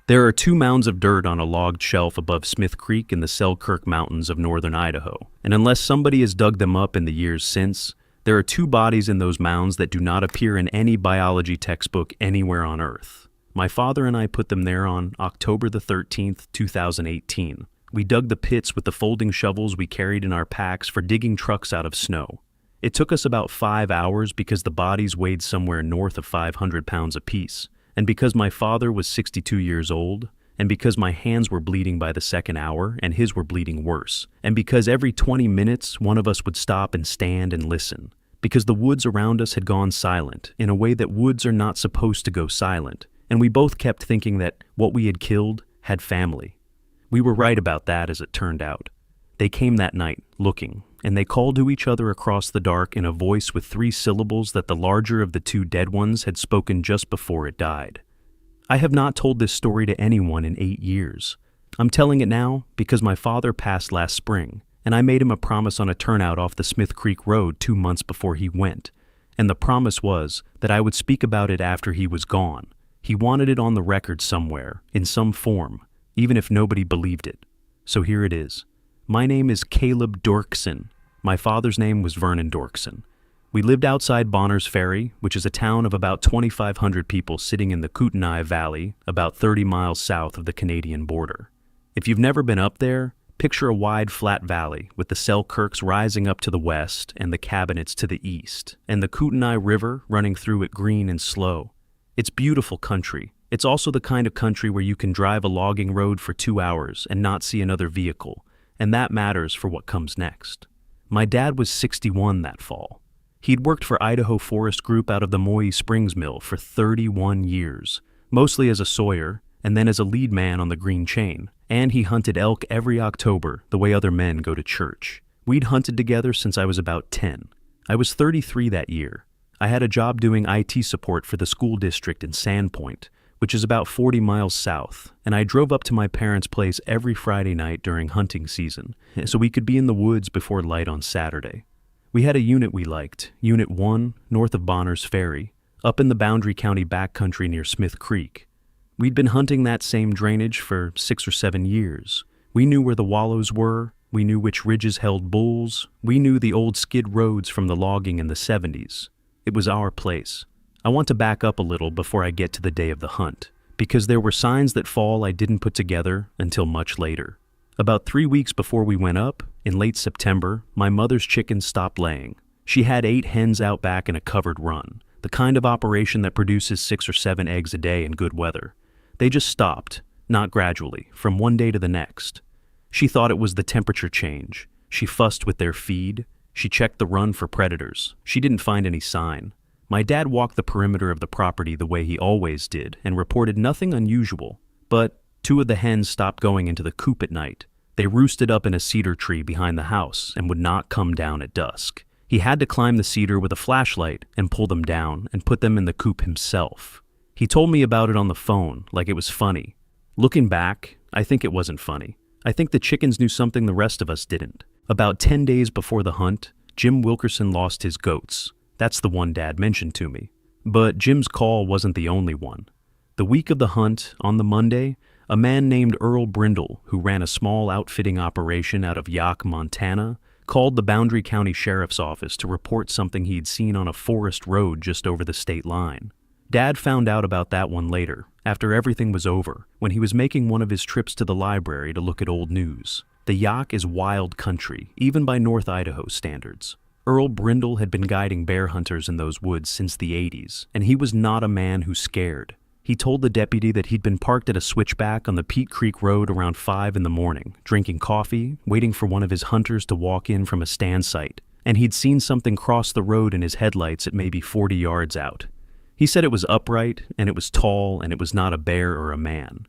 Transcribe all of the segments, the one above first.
There are two mounds of dirt on a logged shelf above Smith Creek in the Selkirk Mountains of northern Idaho, and unless somebody has dug them up in the years since, there are two bodies in those mounds that do not appear in any biology textbook anywhere on Earth. My father and I put them there on October the 13th, 2018. We dug the pits with the folding shovels we carried in our packs for digging trucks out of snow. It took us about 5 hours because the bodies weighed somewhere north of 500 pounds apiece, and because my father was 62 years old, and because my hands were bleeding by the second hour and his were bleeding worse, and because every 20 minutes one of us would stop and stand and listen, because the woods around us had gone silent in a way that woods are not supposed to go silent, and we both kept thinking that what we had killed had family. We were right about that, as it turned out. They came that night, looking, and they called to each other across the dark in a voice with 3 syllables that the larger of the 2 dead ones had spoken just before it died. I have not told this story to anyone in 8 years. I'm telling it now because my father passed last spring, and I made him a promise on a turnout off the Smith Creek Road 2 months before he went, and the promise was that I would speak about it after he was gone. He wanted it on the record somewhere, in some form, even if nobody believed it. So here it is. My name is Caleb Dorkson. My father's name was Vernon Dorkson. We lived outside Bonners Ferry, which is a town of about 2,500 people sitting in the Kootenai Valley, about 30 miles south of the Canadian border. If you've never been up there, picture a wide flat valley with the Selkirks rising up to the west and the Cabinets to the east, and the Kootenai River running through it green and slow. It's beautiful country. It's also the kind of country where you can drive a logging road for 2 hours and not see another vehicle, and that matters for what comes next. My dad was 61 that fall. He'd worked for Idaho Forest Group out of the Moy Springs Mill for 31 years, mostly as a sawyer, and then as a lead man on the Green Chain, and he hunted elk every October the way other men go to church. We'd hunted together since I was about 10. I was 33 that year. I had a job doing IT support for the school district in Sandpoint, which is about 40 miles south, and I drove up to my parents' place every Friday night during hunting season, so we could be in the woods before light on Saturday. We had a unit we liked, Unit 1, north of Bonners Ferry, up in the Boundary County backcountry near Smith Creek. We'd been hunting that same drainage for 6 or 7 years. We knew where the wallows were, we knew which ridges held bulls, we knew the old skid roads from the logging in the 70s. It was our place. I want to back up a little before I get to the day of the hunt, because there were signs that fall I didn't put together until much later. About 3 weeks before we went up, in late September, my mother's chickens stopped laying. She had 8 hens out back in a covered run, the kind of operation that produces 6 or 7 eggs a day in good weather. They just stopped, not gradually, from one day to the next. She thought it was the temperature change. She fussed with their feed. She checked the run for predators. She didn't find any sign. My dad walked the perimeter of the property the way he always did and reported nothing unusual, but 2 of the hens stopped going into the coop at night. They roosted up in a cedar tree behind the house and would not come down at dusk. He had to climb the cedar with a flashlight and pull them down and put them in the coop himself. He told me about it on the phone like it was funny. Looking back, I think it wasn't funny. I think the chickens knew something the rest of us didn't. About 10 days before the hunt, Jim Wilkerson lost his goats. That's the one Dad mentioned to me. But Jim's call wasn't the only one. The week of the hunt, on the Monday, a man named Earl Brindle, who ran a small outfitting operation out of Yaak, Montana, called the Boundary County Sheriff's Office to report something he'd seen on a forest road just over the state line. Dad found out about that one later, after everything was over, when he was making one of his trips to the library to look at old news. The Yaak is wild country, even by North Idaho standards. Earl Brindle had been guiding bear hunters in those woods since the 80s, and he was not a man who scared. He told the deputy that he'd been parked at a switchback on the Peat Creek Road around 5 in the morning, drinking coffee, waiting for one of his hunters to walk in from a stand site, and he'd seen something cross the road in his headlights at maybe 40 yards out. He said it was upright, and it was tall, and it was not a bear or a man.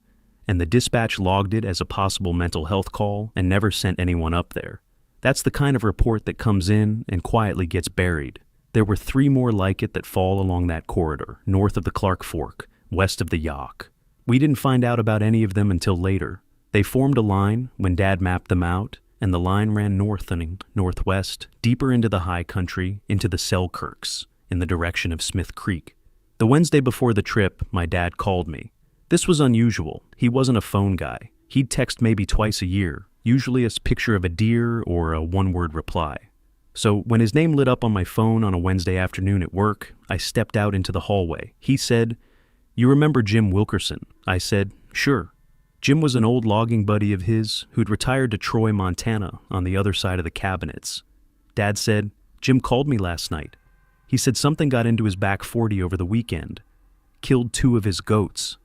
And the dispatch logged it as a possible mental health call and never sent anyone up there. That's the kind of report that comes in and quietly gets buried. There were 3 more like it that fall along that corridor, north of the Clark Fork, west of the Yaak. We didn't find out about any of them until later. They formed a line when Dad mapped them out, and the line ran north and northwest, deeper into the high country, into the Selkirks, in the direction of Smith Creek. The Wednesday before the trip, my dad called me. This was unusual. He wasn't a phone guy. He'd text maybe twice a year, usually a picture of a deer or a one-word reply. So when his name lit up on my phone on a Wednesday afternoon at work, I stepped out into the hallway. He said, "You remember Jim Wilkerson?" I said, "Sure." Jim was an old logging buddy of his who'd retired to Troy, Montana, on the other side of the cabinets. Dad said, "Jim called me last night. He said something got into his back 40 over the weekend. Killed 2 of his goats."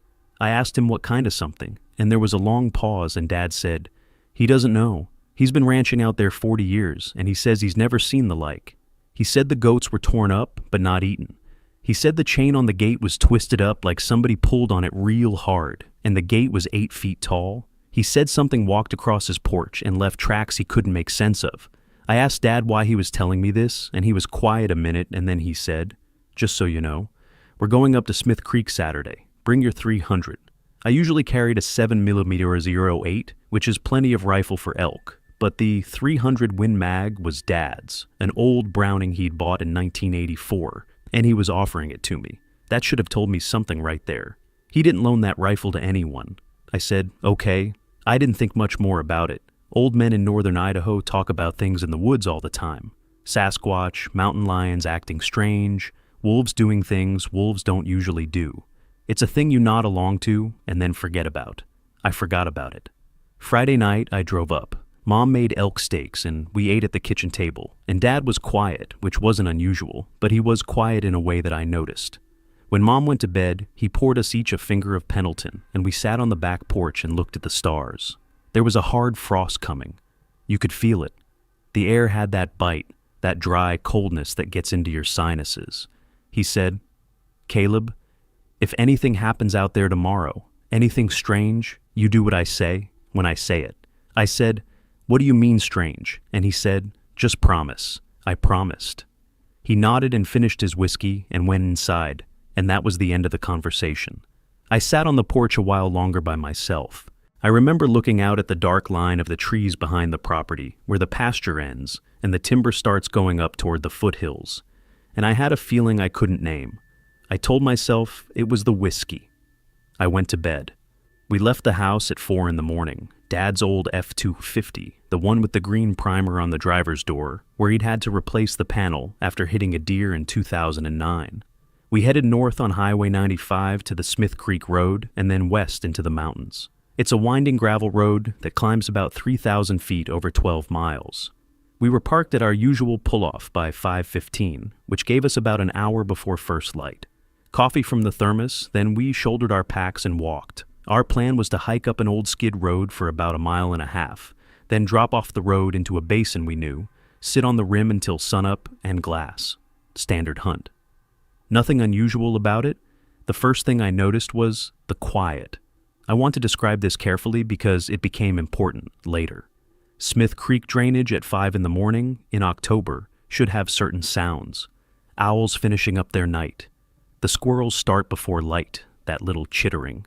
I asked him what kind of something, and there was a long pause, and Dad said, "He doesn't know. He's been ranching out there 40 years, and he says he's never seen the like. He said the goats were torn up, but not eaten. He said the chain on the gate was twisted up like somebody pulled on it real hard, and the gate was 8 feet tall. He said something walked across his porch and left tracks he couldn't make sense of. I asked Dad why he was telling me this, and he was quiet a minute, and then he said, 'Just so you know, we're going up to Smith Creek Saturday. Bring your 300. I usually carried a 7mm or 08, which is plenty of rifle for elk, but the 300 Win Mag was Dad's, an old Browning he'd bought in 1984, and he was offering it to me. That should have told me something right there. He didn't loan that rifle to anyone. I said, okay. I didn't think much more about it. Old men in northern Idaho talk about things in the woods all the time. Sasquatch, mountain lions acting strange, wolves doing things wolves don't usually do. It's a thing you nod along to and then forget about. I forgot about it. Friday night, I drove up. Mom made elk steaks and we ate at the kitchen table, and Dad was quiet, which wasn't unusual, but he was quiet in a way that I noticed. When Mom went to bed, he poured us each a finger of Pendleton, and we sat on the back porch and looked at the stars. There was a hard frost coming. You could feel it. The air had that bite, that dry coldness that gets into your sinuses. He said, "Caleb, if anything happens out there tomorrow, anything strange, you do what I say when I say it." I said, "What do you mean strange?" And he said, "Just promise." I promised. He nodded and finished his whiskey and went inside, and that was the end of the conversation. I sat on the porch a while longer by myself. I remember looking out at the dark line of the trees behind the property, where the pasture ends and the timber starts going up toward the foothills, and I had a feeling I couldn't name. I told myself it was the whiskey. I went to bed. We left the house at 4 in the morning. Dad's old F-250, the one with the green primer on the driver's door, where he'd had to replace the panel after hitting a deer in 2009. We headed north on Highway 95 to the Smith Creek Road and then west into the mountains. It's a winding gravel road that climbs about 3,000 feet over 12 miles. We were parked at our usual pull-off by 5:15, which gave us about an hour before first light. Coffee from the thermos, then we shouldered our packs and walked. Our plan was to hike up an old skid road for about 1.5 miles, then drop off the road into a basin we knew, sit on the rim until sunup, and glass. Standard hunt. Nothing unusual about it. The first thing I noticed was the quiet. I want to describe this carefully because it became important later. Smith Creek drainage at 5 in the morning in October should have certain sounds. Owls finishing up their night. The squirrels start before light, that little chittering.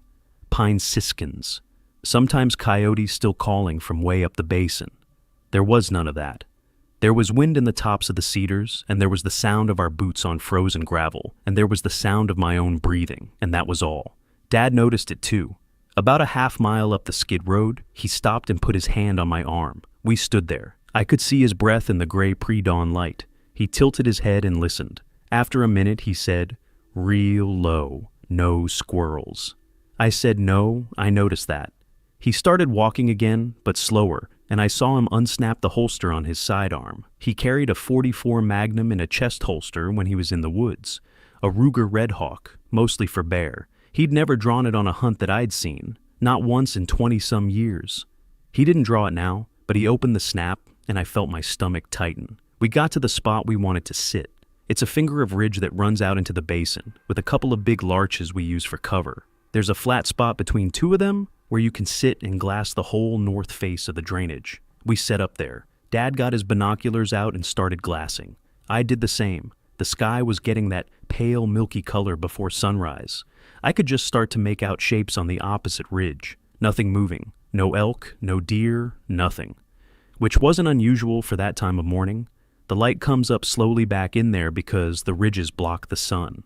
Pine siskins. Sometimes coyotes still calling from way up the basin. There was none of that. There was wind in the tops of the cedars, and there was the sound of our boots on frozen gravel, and there was the sound of my own breathing, and that was all. Dad noticed it too. About a half mile up the skid road, he stopped and put his hand on my arm. We stood there. I could see his breath in the gray pre-dawn light. He tilted his head and listened. After a minute, he said, "Real low, no squirrels." I said, "No, I noticed that." He started walking again, but slower, and I saw him unsnap the holster on his sidearm. He carried a .44 Magnum in a chest holster when he was in the woods, a Ruger Red Hawk, mostly for bear. He'd never drawn it on a hunt that I'd seen, not once in 20-some years. He didn't draw it now, but he opened the snap, and I felt my stomach tighten. We got to the spot we wanted to sit. It's a finger of ridge that runs out into the basin, with a couple of big larches we use for cover. There's a flat spot between 2 of them where you can sit and glass the whole north face of the drainage. We set up there. Dad got his binoculars out and started glassing. I did the same. The sky was getting that pale, milky color before sunrise. I could just start to make out shapes on the opposite ridge. Nothing moving. No elk, no deer, nothing. Which wasn't unusual for that time of morning. The light comes up slowly back in there because the ridges block the sun.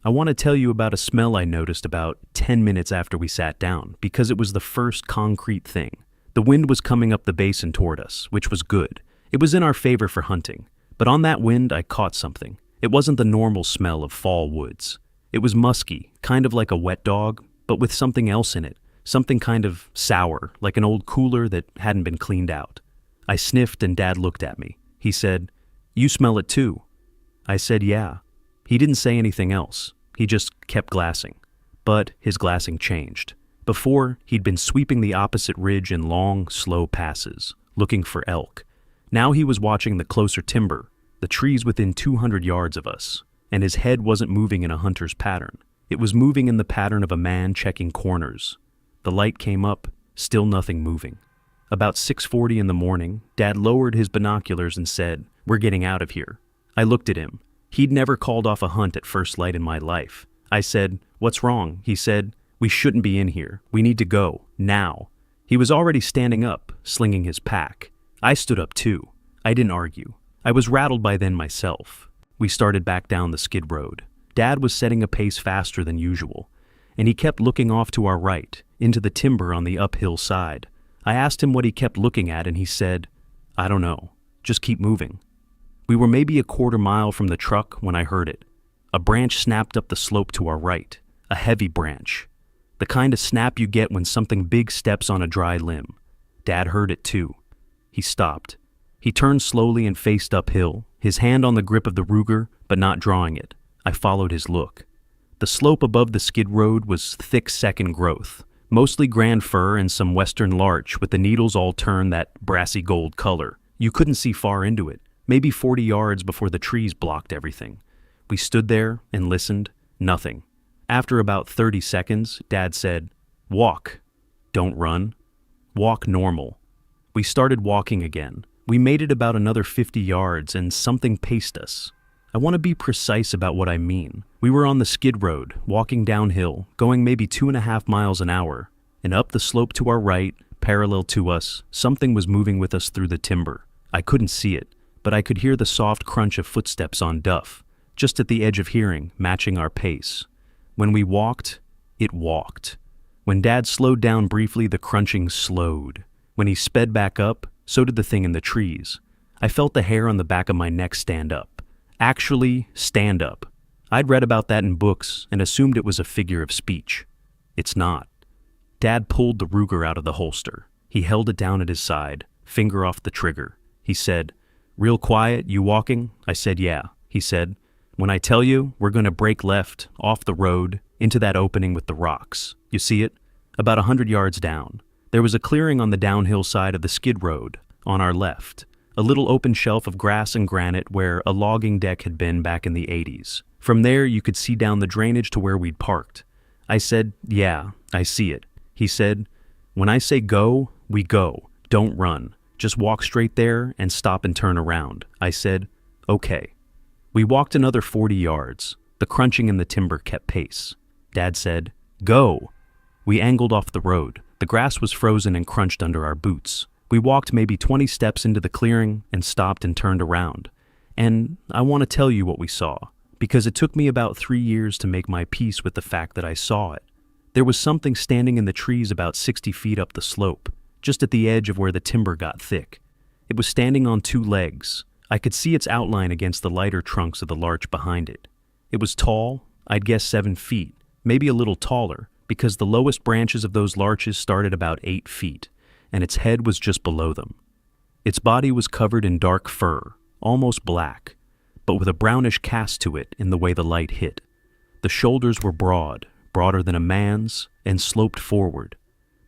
I want to tell you about a smell I noticed about 10 minutes after we sat down, because it was the first concrete thing. The wind was coming up the basin toward us, which was good. It was in our favor for hunting. But on that wind, I caught something. It wasn't the normal smell of fall woods. It was musky, kind of like a wet dog, but with something else in it. Something kind of sour, like an old cooler that hadn't been cleaned out. I sniffed and Dad looked at me. He said, "You smell it too." I said, "Yeah." He didn't say anything else. He just kept glassing. But his glassing changed. Before, he'd been sweeping the opposite ridge in long, slow passes, looking for elk. Now he was watching the closer timber, the trees within 200 yards of us, and his head wasn't moving in a hunter's pattern. It was moving in the pattern of a man checking corners. The light came up, still nothing moving. About 6:40 in the morning, Dad lowered his binoculars and said, "We're getting out of here." I looked at him. He'd never called off a hunt at first light in my life. I said, "What's wrong?" He said, "We shouldn't be in here. We need to go, now." He was already standing up, slinging his pack. I stood up too. I didn't argue. I was rattled by then myself. We started back down the skid road. Dad was setting a pace faster than usual, and he kept looking off to our right, into the timber on the uphill side. I asked him what he kept looking at, and he said, "I don't know. Just keep moving." We were maybe a quarter mile from the truck when I heard it. A branch snapped up the slope to our right, a heavy branch. The kind of snap you get when something big steps on a dry limb. Dad heard it too. He stopped. He turned slowly and faced uphill, his hand on the grip of the Ruger, but not drawing it. I followed his look. The slope above the skid road was thick second growth, mostly grand fir and some western larch with the needles all turned that brassy gold color. You couldn't see far into it, maybe 40 yards before the trees blocked everything. We stood there and listened. Nothing. After about 30 seconds, Dad said, "Walk. Don't run. Walk normal." We started walking again. We made it about another 50 yards and something paced us. I want to be precise about what I mean. We were on the skid road, walking downhill, going maybe 2.5 miles an hour, and up the slope to our right, parallel to us, something was moving with us through the timber. I couldn't see it, but I could hear the soft crunch of footsteps on duff, just at the edge of hearing, matching our pace. When we walked, it walked. When Dad slowed down briefly, the crunching slowed. When he sped back up, so did the thing in the trees. I felt the hair on the back of my neck stand up. Actually, stand up. I'd read about that in books and assumed it was a figure of speech. It's not. Dad pulled the Ruger out of the holster. He held it down at his side, finger off the trigger. He said, "Real quiet, you walking?" I said, "Yeah." He said, "When I tell you, we're going to break left, off the road, into that opening with the rocks. You see it? About 100 yards down. There was a clearing on the downhill side of the skid road, on our left, a little open shelf of grass and granite where a logging deck had been back in the 80s. From there, you could see down the drainage to where we'd parked." I said, "Yeah, I see it." He said, "When I say go, we go. Don't run. Just walk straight there and stop and turn around." I said, "Okay." We walked another 40 yards. The crunching in the timber kept pace. Dad said, "Go." We angled off the road. The grass was frozen and crunched under our boots. We walked maybe 20 steps into the clearing and stopped and turned around. And I want to tell you what we saw, because it took me about 3 years to make my peace with the fact that I saw it. There was something standing in the trees about 60 feet up the slope, just at the edge of where the timber got thick. It was standing on 2 legs. I could see its outline against the lighter trunks of the larch behind it. It was tall, I'd guess 7 feet, maybe a little taller, because the lowest branches of those larches started about 8 feet, and its head was just below them. Its body was covered in dark fur, almost black, but with a brownish cast to it in the way the light hit. The shoulders were broad, broader than a man's, and sloped forward.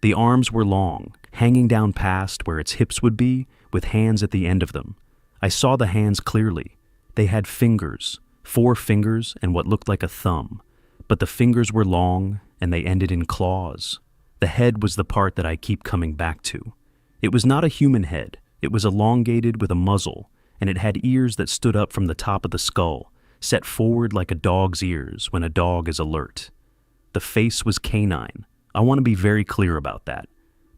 The arms were long, hanging down past where its hips would be, with hands at the end of them. I saw the hands clearly. They had fingers, 4 fingers and what looked like a thumb, but the fingers were long and they ended in claws. The head was the part that I keep coming back to. It was not a human head. It was elongated with a muzzle, and it had ears that stood up from the top of the skull, set forward like a dog's ears when a dog is alert. The face was canine. I want to be very clear about that.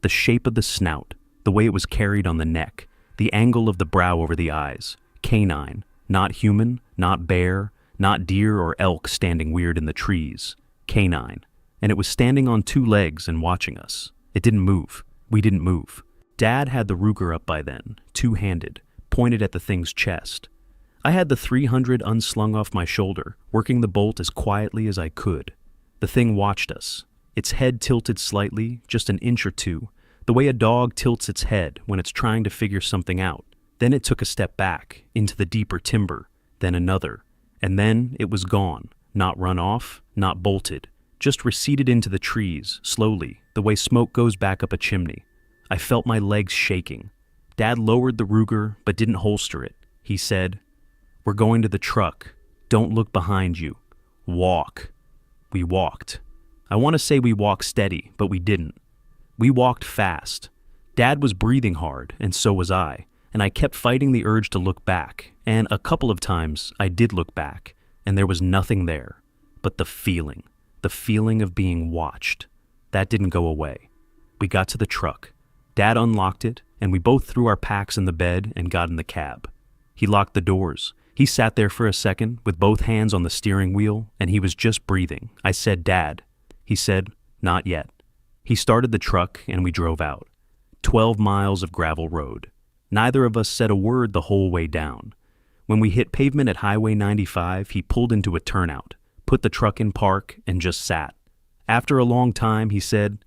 The shape of the snout, the way it was carried on the neck, the angle of the brow over the eyes, canine, not human, not bear, Not deer or elk standing weird in the trees. Canine. And it was standing on two legs and watching us. It didn't move. We didn't move. Dad had the Ruger up by then, two-handed, pointed at the thing's chest. I had the .300 unslung off my shoulder, working the bolt as quietly as I could. The thing watched us. Its head tilted slightly, just an inch or two, the way a dog tilts its head when it's trying to figure something out. Then it took a step back, into the deeper timber, then another. And then it was gone, not run off, not bolted, just receded into the trees, slowly, the way smoke goes back up a chimney. I felt my legs shaking. Dad lowered the Ruger, but didn't holster it. He said, "We're going to the truck. Don't look behind you. Walk." We walked. I want to say we walked steady, but we didn't. We walked fast. Dad was breathing hard, and so was I, and I kept fighting the urge to look back, and a couple of times I did look back, and there was nothing there. But the feeling of being watched, that didn't go away. We got to the truck. Dad unlocked it, and we both threw our packs in the bed and got in the cab. He locked the doors. He sat there for a second with both hands on the steering wheel, and he was just breathing. I said, "Dad." He said, "Not yet." He started the truck, and we drove out. 12 miles of gravel road. Neither of us said a word the whole way down. When we hit pavement at Highway 95, he pulled into a turnout, put the truck in park, and just sat. After a long time, he said,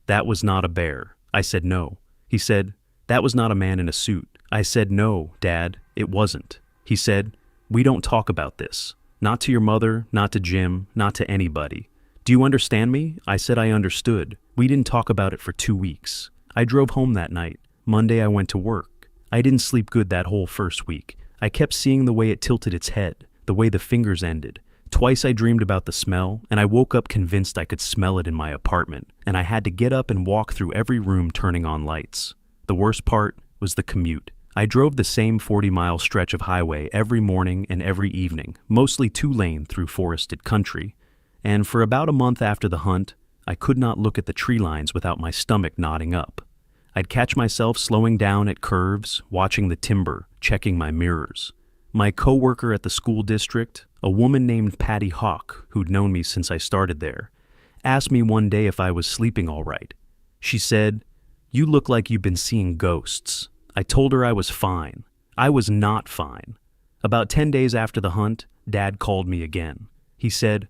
"That was not a bear." I said, "No." He said, "That was not a man in a suit." I said, "No, Dad, it wasn't." He said, "We don't talk about this. Not to your mother, not to Jim, not to anybody. Do you understand me?" I said I understood. We didn't talk about it for 2 weeks. I drove home that night. Monday I went to work. I didn't sleep good that whole first week. I kept seeing the way it tilted its head, the way the fingers ended. Twice I dreamed about the smell, and I woke up convinced I could smell it in my apartment, and I had to get up and walk through every room turning on lights. The worst part was the commute. I drove the same 40-mile stretch of highway every morning and every evening, mostly two-lane through forested country. And for about a month after the hunt, I could not look at the tree lines without my stomach knotting up. I'd catch myself slowing down at curves, watching the timber, checking my mirrors. My co-worker at the school district, a woman named Patty Hawk, who'd known me since I started there, asked me one day if I was sleeping all right. She said, "You look like you've been seeing ghosts." I told her I was fine. I was not fine. About 10 days after the hunt, Dad called me again. He said,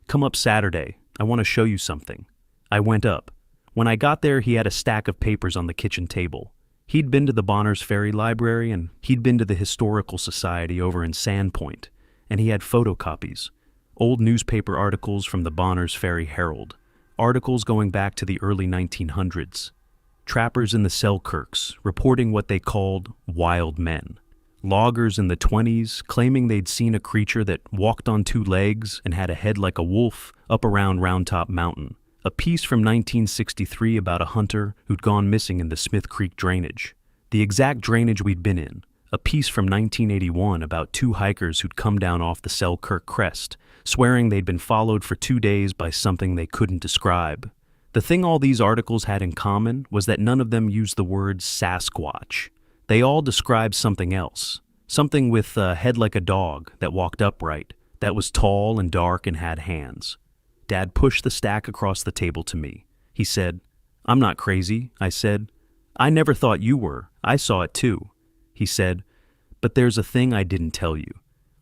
"Come up Saturday. I want to show you something." I went up. When I got there, he had a stack of papers on the kitchen table. He'd been to the Bonners Ferry Library, and he'd been to the Historical Society over in Sandpoint, and he had photocopies, old newspaper articles from the Bonners Ferry Herald, articles going back to the early 1900s. Trappers in the Selkirks reporting what they called wild men. Loggers in the 20s claiming they'd seen a creature that walked on two legs and had a head like a wolf up around Round Top Mountain. A piece from 1963 about a hunter who'd gone missing in the Smith Creek drainage. The exact drainage we'd been in. A piece from 1981 about two hikers who'd come down off the Selkirk crest, swearing they'd been followed for 2 days by something they couldn't describe. The thing all these articles had in common was that none of them used the word Sasquatch. They all described something else. Something with a head like a dog that walked upright, that was tall and dark and had hands. Dad pushed the stack across the table to me. He said, "I'm not crazy." I said, "I never thought you were. I saw it too." He said, "But there's a thing I didn't tell you.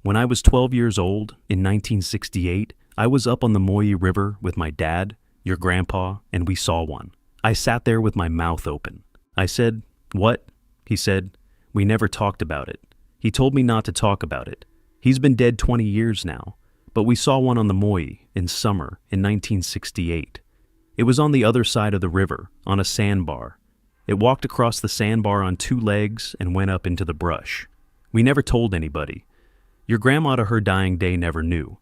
When I was 12 years old, in 1968, I was up on the Moyi River with my dad, your grandpa, and we saw one. I sat there with my mouth open. I said, 'What?' He said, 'We never talked about it.' He told me not to talk about it. He's been dead 20 years now. But we saw one on the Moyi in summer in 1968. It was on the other side of the river, on a sandbar. It walked across the sandbar on 2 legs and went up into the brush. We never told anybody. Your grandma to her dying day never knew.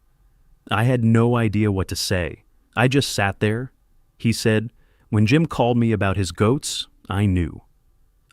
I had no idea what to say. I just sat there. He said, when Jim called me about his goats, I knew.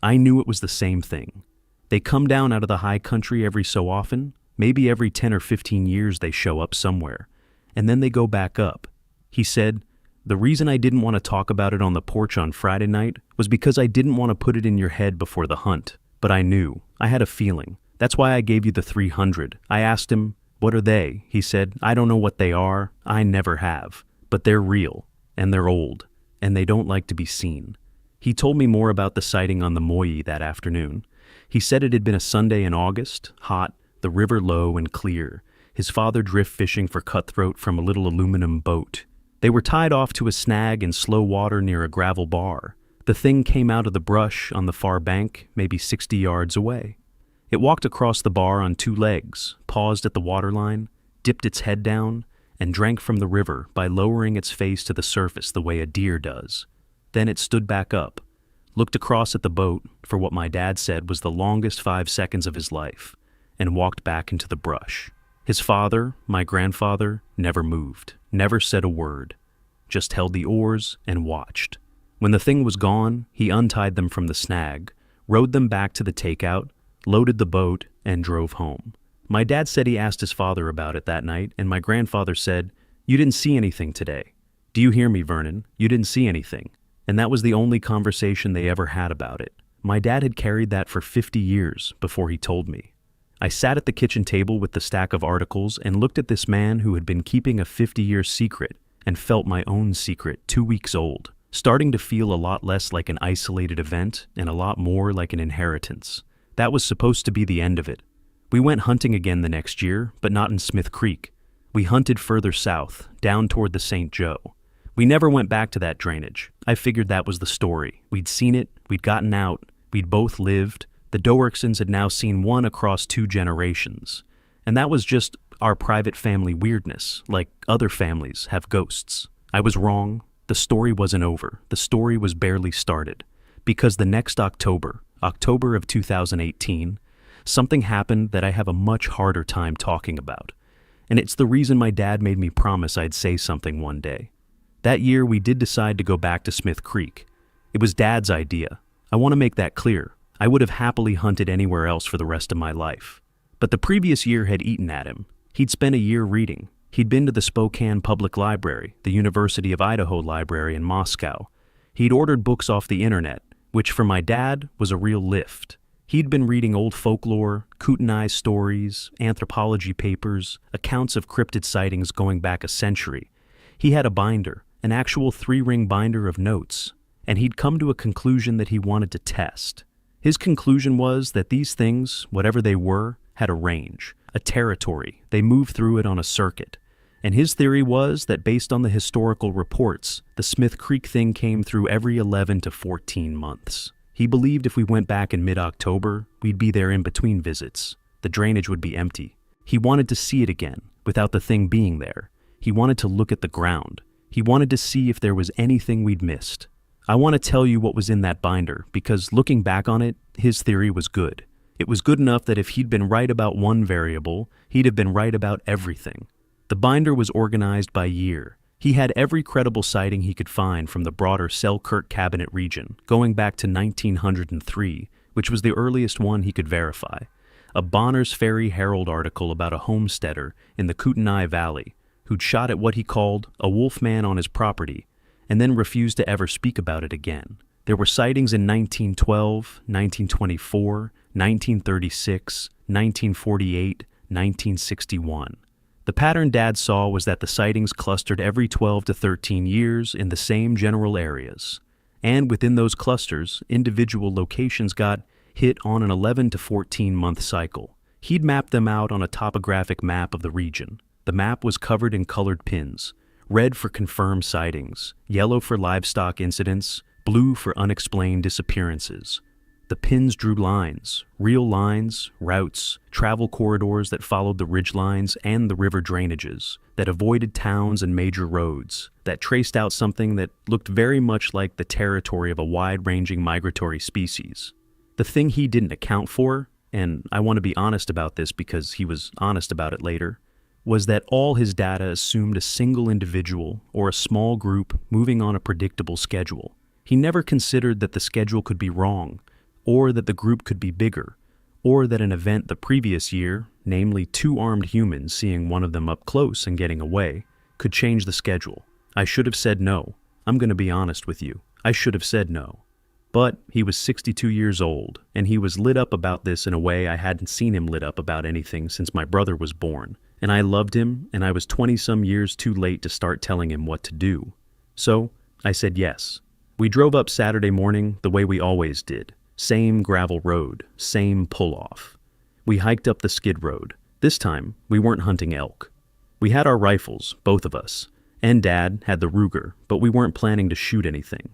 I knew it was the same thing. They come down out of the high country every so often. Maybe every 10 or 15 years they show up somewhere, and then they go back up. He said, the reason I didn't want to talk about it on the porch on Friday night was because I didn't want to put it in your head before the hunt. But I knew. I had a feeling. That's why I gave you the 300. I asked him, "What are they?" He said, "I don't know what they are. I never have. But they're real, and they're old, and they don't like to be seen." He told me more about the sighting on the Moyi that afternoon. He said it had been a Sunday in August, hot, the river low and clear, his father drift fishing for cutthroat from a little aluminum boat. They were tied off to a snag in slow water near a gravel bar. The thing came out of the brush on the far bank, maybe 60 yards away. It walked across the bar on 2 legs, paused at the waterline, dipped its head down, and drank from the river by lowering its face to the surface the way a deer does. Then it stood back up, looked across at the boat for what my dad said was the longest 5 seconds of his life, and walked back into the brush. His father, my grandfather, never moved, never said a word, just held the oars and watched. When the thing was gone, he untied them from the snag, rowed them back to the takeout, loaded the boat, and drove home. My dad said he asked his father about it that night, and my grandfather said, "You didn't see anything today. Do you hear me, Vernon? You didn't see anything." And that was the only conversation they ever had about it. My dad had carried that for 50 years before he told me. I sat at the kitchen table with the stack of articles and looked at this man who had been keeping a 50-year secret and felt my own secret 2 weeks old, starting to feel a lot less like an isolated event and a lot more like an inheritance. That was supposed to be the end of it. We went hunting again the next year, but not in Smith Creek. We hunted further south, down toward the St. Joe. We never went back to that drainage. I figured that was the story. We'd seen it, we'd gotten out, we'd both lived. The Doerksons had now seen one across 2 generations. And that was just our private family weirdness, like other families have ghosts. I was wrong. The story wasn't over. The story was barely started. Because the next October of 2018, something happened that I have a much harder time talking about. And it's the reason my dad made me promise I'd say something one day. That year, we did decide to go back to Smith Creek. It was Dad's idea. I want to make that clear. I would have happily hunted anywhere else for the rest of my life. But the previous year had eaten at him. He'd spent a year reading. He'd been to the Spokane Public Library, the University of Idaho Library in Moscow. He'd ordered books off the internet, which for my dad was a real lift. He'd been reading old folklore, Kootenai stories, anthropology papers, accounts of cryptid sightings going back a century. He had a binder, an actual 3-ring binder of notes, and he'd come to a conclusion that he wanted to test. His conclusion was that these things, whatever they were, had a range, a territory. They moved through it on a circuit. And his theory was that based on the historical reports, the Smith Creek thing came through every 11 to 14 months. He believed if we went back in mid-October, we'd be there in between visits. The drainage would be empty. He wanted to see it again, without the thing being there. He wanted to look at the ground. He wanted to see if there was anything we'd missed. I want to tell you what was in that binder, because looking back on it, his theory was good. It was good enough that if he'd been right about one variable, he'd have been right about everything. The binder was organized by year. He had every credible sighting he could find from the broader Selkirk Cabinet region, going back to 1903, which was the earliest one he could verify. A Bonner's Ferry Herald article about a homesteader in the Kootenai Valley who'd shot at what he called a wolfman on his property and then refused to ever speak about it again. There were sightings in 1912, 1924, 1936, 1948, 1961. The pattern Dad saw was that the sightings clustered every 12 to 13 years in the same general areas. And within those clusters, individual locations got hit on an 11 to 14 month cycle. He'd mapped them out on a topographic map of the region. The map was covered in colored pins, red for confirmed sightings, yellow for livestock incidents, blue for unexplained disappearances. The pins drew lines, real lines, routes, travel corridors that followed the ridge lines and the river drainages, that avoided towns and major roads, that traced out something that looked very much like the territory of a wide-ranging migratory species. The thing he didn't account for, and I want to be honest about this because he was honest about it later, was that all his data assumed a single individual or a small group moving on a predictable schedule. He never considered that the schedule could be wrong, or that the group could be bigger, or that an event the previous year, namely 2 armed humans seeing one of them up close and getting away, could change the schedule. I should have said no. I'm going to be honest with you. I should have said no. But he was 62 years old, and he was lit up about this in a way I hadn't seen him lit up about anything since my brother was born, and I loved him, and I was 20-some years too late to start telling him what to do. So I said yes. We drove up Saturday morning the way we always did. Same gravel road, same pull-off. We hiked up the skid road. This time, we weren't hunting elk. We had our rifles, both of us, and Dad had the Ruger, but we weren't planning to shoot anything.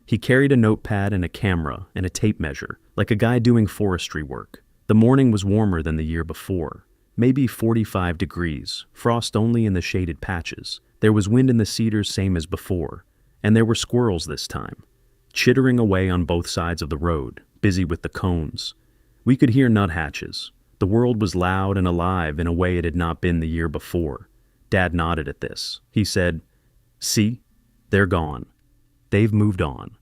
He carried a notepad and a camera and a tape measure, like a guy doing forestry work. The morning was warmer than the year before. Maybe 45 degrees, frost only in the shaded patches. There was wind in the cedars same as before, and there were squirrels this time, chittering away on both sides of the road, busy with the cones. We could hear nuthatches. The world was loud and alive in a way it had not been the year before. Dad nodded at this. He said, "See, they're gone. They've moved on."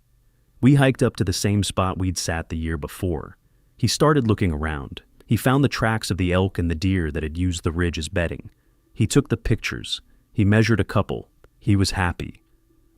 We hiked up to the same spot we'd sat the year before. He started looking around. He found the tracks of the elk and the deer that had used the ridge as bedding. He took the pictures. He measured a couple. He was happy.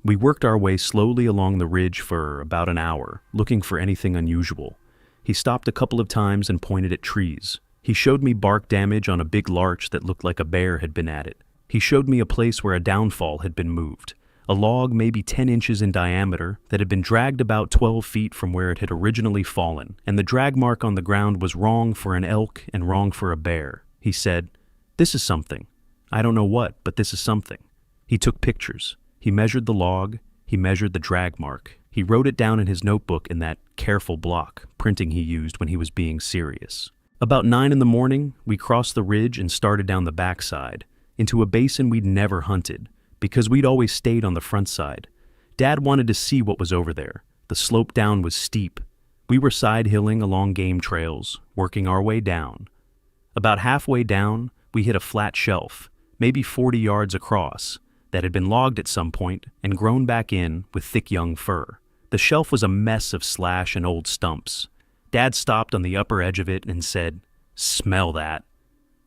We worked our way slowly along the ridge for about an hour, looking for anything unusual. He stopped a couple of times and pointed at trees. He showed me bark damage on a big larch that looked like a bear had been at it. He showed me a place where a downfall had been moved, a log maybe 10 inches in diameter that had been dragged about 12 feet from where it had originally fallen, and the drag mark on the ground was wrong for an elk and wrong for a bear. He said, "This is something. I don't know what, but this is something." He took pictures. He measured the log. He measured the drag mark. He wrote it down in his notebook in that careful block printing he used when he was being serious. About 9 in the morning, we crossed the ridge and started down the backside, into a basin we'd never hunted, because we'd always stayed on the front side. Dad wanted to see what was over there. The slope down was steep. We were side-hilling along game trails, working our way down. About halfway down, we hit a flat shelf, maybe 40 yards across, that had been logged at some point and grown back in with thick young fir. The shelf was a mess of slash and old stumps. Dad stopped on the upper edge of it and said, "Smell that."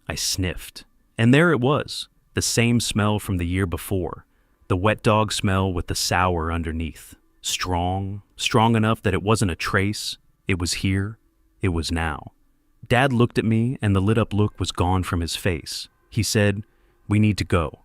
I sniffed. And there it was, the same smell from the year before, the wet dog smell with the sour underneath. Strong enough that it wasn't a trace. It was here. It was now. Dad looked at me and the lit up look was gone from his face. He said, "We need to go."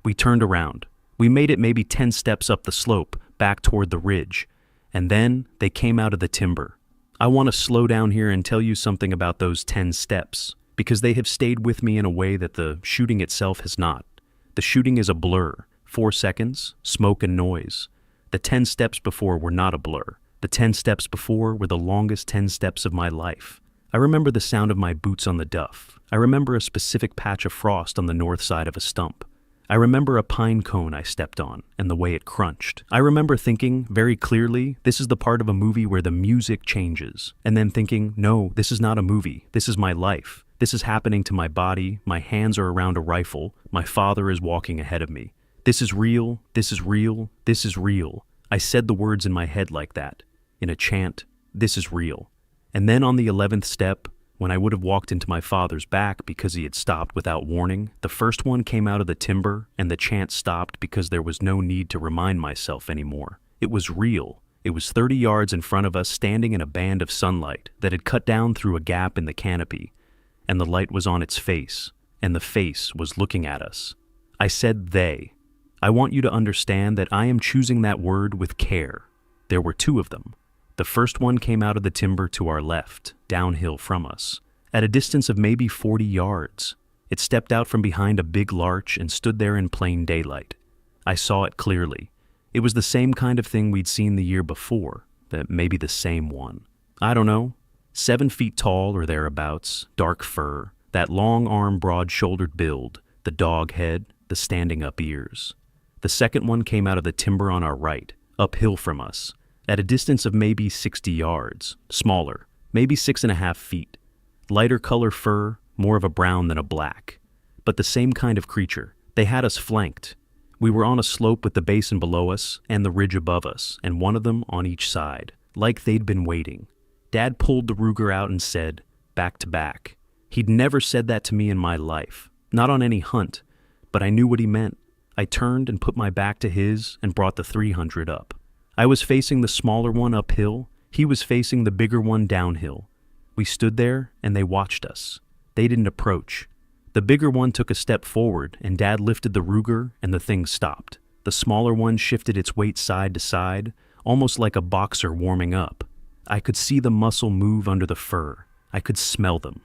We turned around. We made it maybe 10 steps up the slope, back toward the ridge, and then they came out of the timber. I want to slow down here and tell you something about those 10 steps, because they have stayed with me in a way that the shooting itself has not. The shooting is a blur, 4 seconds, smoke and noise. The 10 steps before were not a blur. The 10 steps before were the longest 10 steps of my life. I remember the sound of my boots on the duff. I remember a specific patch of frost on the north side of a stump. I remember a pine cone I stepped on and the way it crunched. I remember thinking very clearly, this is the part of a movie where the music changes. And then thinking, no, this is not a movie. This is my life. This is happening to my body. My hands are around a rifle. My father is walking ahead of me. This is real. This is real. This is real. I said the words in my head like that, in a chant, this is real. And then on the 11th step, when I would have walked into my father's back because he had stopped without warning, the first one came out of the timber and the chant stopped because there was no need to remind myself anymore. It was real. It was 30 yards in front of us, standing in a band of sunlight that had cut down through a gap in the canopy, and the light was on its face, and the face was looking at us. I said they. I want you to understand that I am choosing that word with care. There were 2 of them. The first one came out of the timber to our left, downhill from us, at a distance of maybe 40 yards. It stepped out from behind a big larch and stood there in plain daylight. I saw it clearly. It was the same kind of thing we'd seen the year before, maybe the same one. I don't know, 7 feet tall or thereabouts, dark fur, that long arm, broad-shouldered build, the dog head, the standing-up ears. The second one came out of the timber on our right, uphill from us, at a distance of maybe 60 yards, smaller, maybe 6.5 feet. Lighter color fur, more of a brown than a black. But the same kind of creature. They had us flanked. We were on a slope with the basin below us and the ridge above us, and one of them on each side, like they'd been waiting. Dad pulled the Ruger out and said, back to back. He'd never said that to me in my life, not on any hunt, but I knew what he meant. I turned and put my back to his and brought the 300 up. I was facing the smaller one uphill. He was facing the bigger one downhill. We stood there and they watched us. They didn't approach. The bigger one took a step forward, and Dad lifted the Ruger, and the thing stopped. The smaller one shifted its weight side to side, almost like a boxer warming up. I could see the muscle move under the fur. I could smell them.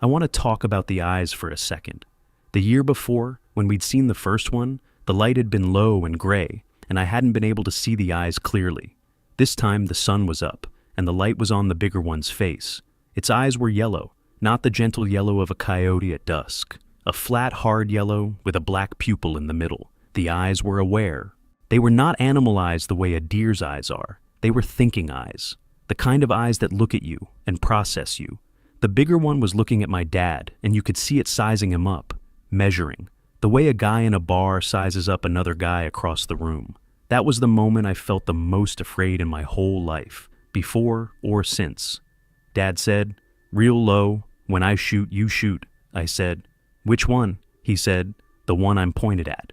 I want to talk about the eyes for a second. The year before, when we'd seen the first one, the light had been low and gray, and I hadn't been able to see the eyes clearly. This time the sun was up, and the light was on the bigger one's face. Its eyes were yellow, not the gentle yellow of a coyote at dusk. A flat, hard yellow with a black pupil in the middle. The eyes were aware. They were not animal eyes the way a deer's eyes are. They were thinking eyes. The kind of eyes that look at you and process you. The bigger one was looking at my dad, and you could see it sizing him up, measuring, the way a guy in a bar sizes up another guy across the room. That was the moment I felt the most afraid in my whole life, before or since. Dad said, "Real low, when I shoot, you shoot." I said, "Which one?" He said, "The one I'm pointed at.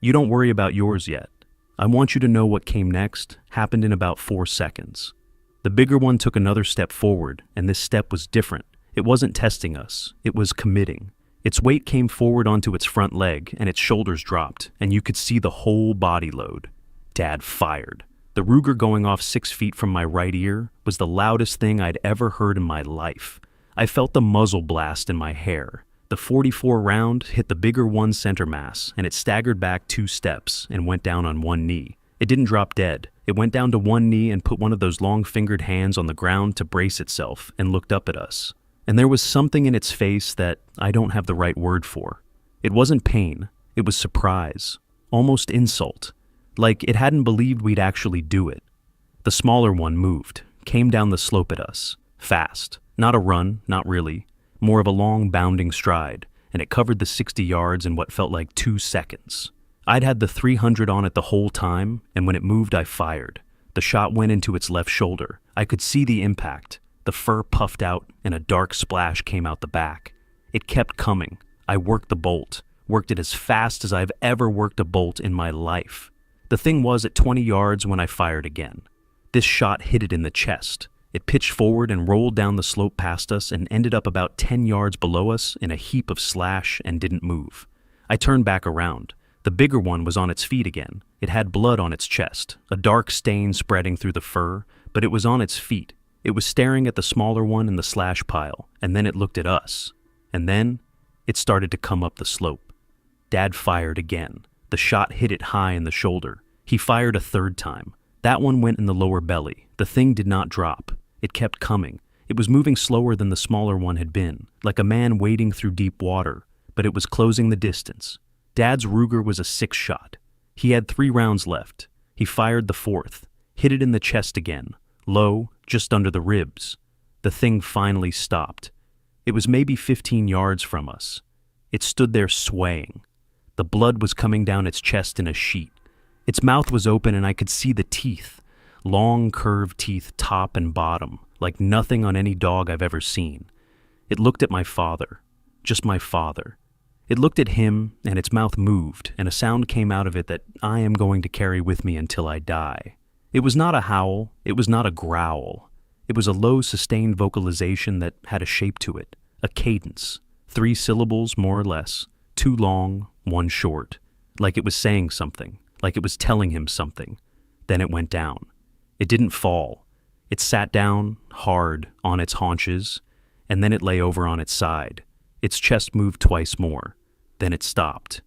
You don't worry about yours yet. I want you to know what came next happened in about 4 seconds." The bigger one took another step forward, and this step was different. It wasn't testing us, it was committing. Its weight came forward onto its front leg, and its shoulders dropped, and you could see the whole body load. Dad fired. The Ruger going off 6 feet from my right ear was the loudest thing I'd ever heard in my life. I felt the muzzle blast in my hair. The .44 round hit the bigger one's center mass, and it staggered back 2 steps and went down on one knee. It didn't drop dead. It went down to one knee and put one of those long-fingered hands on the ground to brace itself and looked up at us. And there was something in its face that I don't have the right word for. It wasn't pain. It was surprise. Almost insult. Like it hadn't believed we'd actually do it. The smaller one moved, came down the slope at us. Fast. Not a run, not really. More of a long bounding stride, and it covered the 60 yards in what felt like 2 seconds. I'd had the 300 on it the whole time, and when it moved I fired. The shot went into its left shoulder. I could see the impact. The fur puffed out, and a dark splash came out the back. It kept coming. I worked the bolt. Worked it as fast as I've ever worked a bolt in my life. The thing was at 20 yards when I fired again. This shot hit it in the chest. It pitched forward and rolled down the slope past us and ended up about 10 yards below us in a heap of slash and didn't move. I turned back around. The bigger one was on its feet again. It had blood on its chest, a dark stain spreading through the fur, but it was on its feet. It was staring at the smaller one in the slash pile, and then it looked at us. And then it started to come up the slope. Dad fired again. The shot hit it high in the shoulder. He fired a third time. That one went in the lower belly. The thing did not drop. It kept coming. It was moving slower than the smaller one had been, like a man wading through deep water, but it was closing the distance. Dad's Ruger was a 6-shot. He had 3 rounds left. He fired the 4th, hit it in the chest again, low, just under the ribs. The thing finally stopped. It was maybe 15 yards from us. It stood there swaying. The blood was coming down its chest in a sheet. Its mouth was open and I could see the teeth. Long, curved teeth top and bottom, like nothing on any dog I've ever seen. It looked at my father. Just my father. It looked at him, and its mouth moved, and a sound came out of it that I am going to carry with me until I die. It was not a howl. It was not a growl. It was a low, sustained vocalization that had a shape to it, a cadence. 3 syllables, more or less. 2 long, 1 short. Like it was saying something. Like it was telling him something. Then it went down. It didn't fall. It sat down, hard, on its haunches, and then it lay over on its side. Its chest moved twice more. Then it stopped.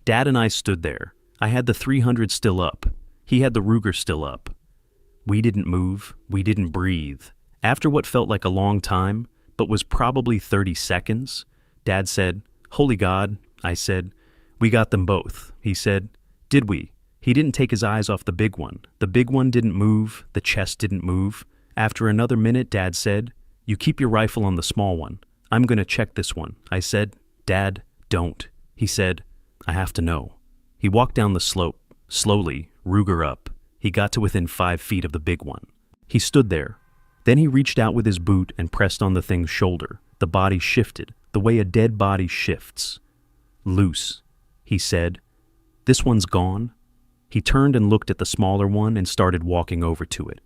Dad and I stood there. I had the 300 still up. He had the Ruger still up. We didn't move. We didn't breathe. After what felt like a long time, but was probably 30 seconds, Dad said, "Holy God." I said, "We got them both." He said, "Did we?" He didn't take his eyes off the big one. The big one didn't move. The chest didn't move. After another minute, Dad said, "You keep your rifle on the small one. I'm going to check this one." I said, "Dad, don't." He said, "I have to know." He walked down the slope, slowly, Ruger up. He got to within 5 feet of the big one. He stood there. Then he reached out with his boot and pressed on the thing's shoulder. The body shifted, the way a dead body shifts. "Loose," he said. "This one's gone." He turned and looked at the smaller one and started walking over to it.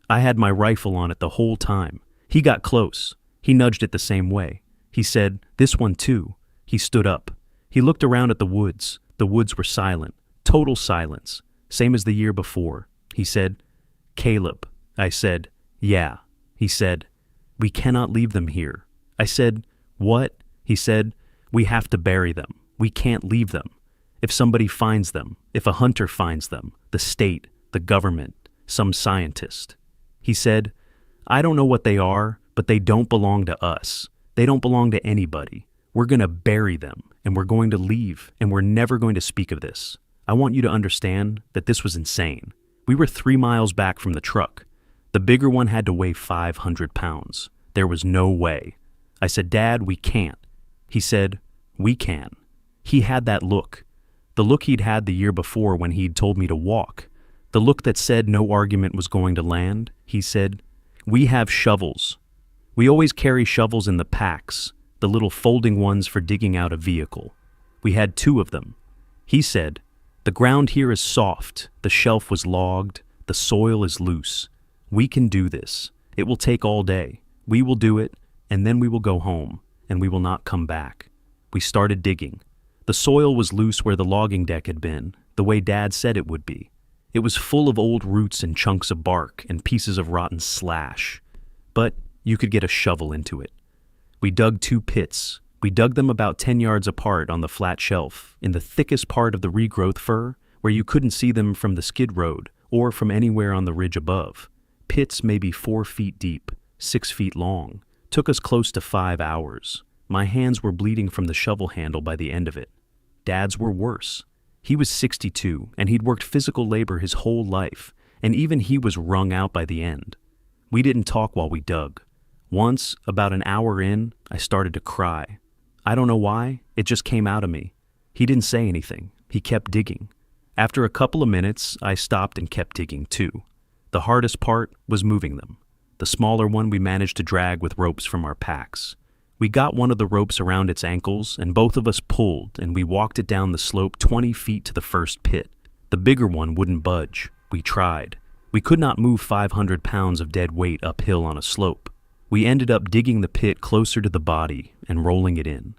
I had my rifle on it the whole time. He got close. He nudged it the same way. He said, "This one too." He stood up. He looked around at the woods. The woods were silent. Total silence. Same as the year before. He said, "Caleb." I said, "Yeah." He said, "We cannot leave them here." I said, "What?" He said, "We have to bury them. We can't leave them. If somebody finds them, if a hunter finds them, the state, the government, some scientist." He said, "I don't know what they are, but they don't belong to us. They don't belong to anybody. We're going to bury them, and we're going to leave, and we're never going to speak of this. I want you to understand that this was insane. We were 3 miles back from the truck. The bigger one had to weigh 500 pounds. There was no way." I said, "Dad, we can't." He said, "We can." He had that look. The look he'd had the year before when he'd told me to walk. The look that said no argument was going to land. He said, "We have shovels. We always carry shovels in the packs, the little folding ones for digging out a vehicle. We had 2 of them." He said, "The ground here is soft, the shelf was logged, the soil is loose. We can do this. It will take all day. We will do it, and then we will go home, and we will not come back." We started digging. The soil was loose where the logging deck had been, the way Dad said it would be. It was full of old roots and chunks of bark and pieces of rotten slash. But you could get a shovel into it. We dug 2 pits. We dug them about 10 yards apart on the flat shelf, in the thickest part of the regrowth fir, where you couldn't see them from the skid road or from anywhere on the ridge above. Pits maybe 4 feet deep, 6 feet long. Took us close to 5 hours. My hands were bleeding from the shovel handle by the end of it. Dad's were worse. He was 62, and he'd worked physical labor his whole life, and even he was wrung out by the end. We didn't talk while we dug. Once, about an hour in, I started to cry. I don't know why, it just came out of me. He didn't say anything. He kept digging. After a couple of minutes, I stopped and kept digging too. The hardest part was moving them. The smaller one we managed to drag with ropes from our packs. We got one of the ropes around its ankles, and both of us pulled, and we walked it down the slope 20 feet to the first pit. The bigger one wouldn't budge. We tried. We could not move 500 pounds of dead weight uphill on a slope. We ended up digging the pit closer to the body and rolling it in.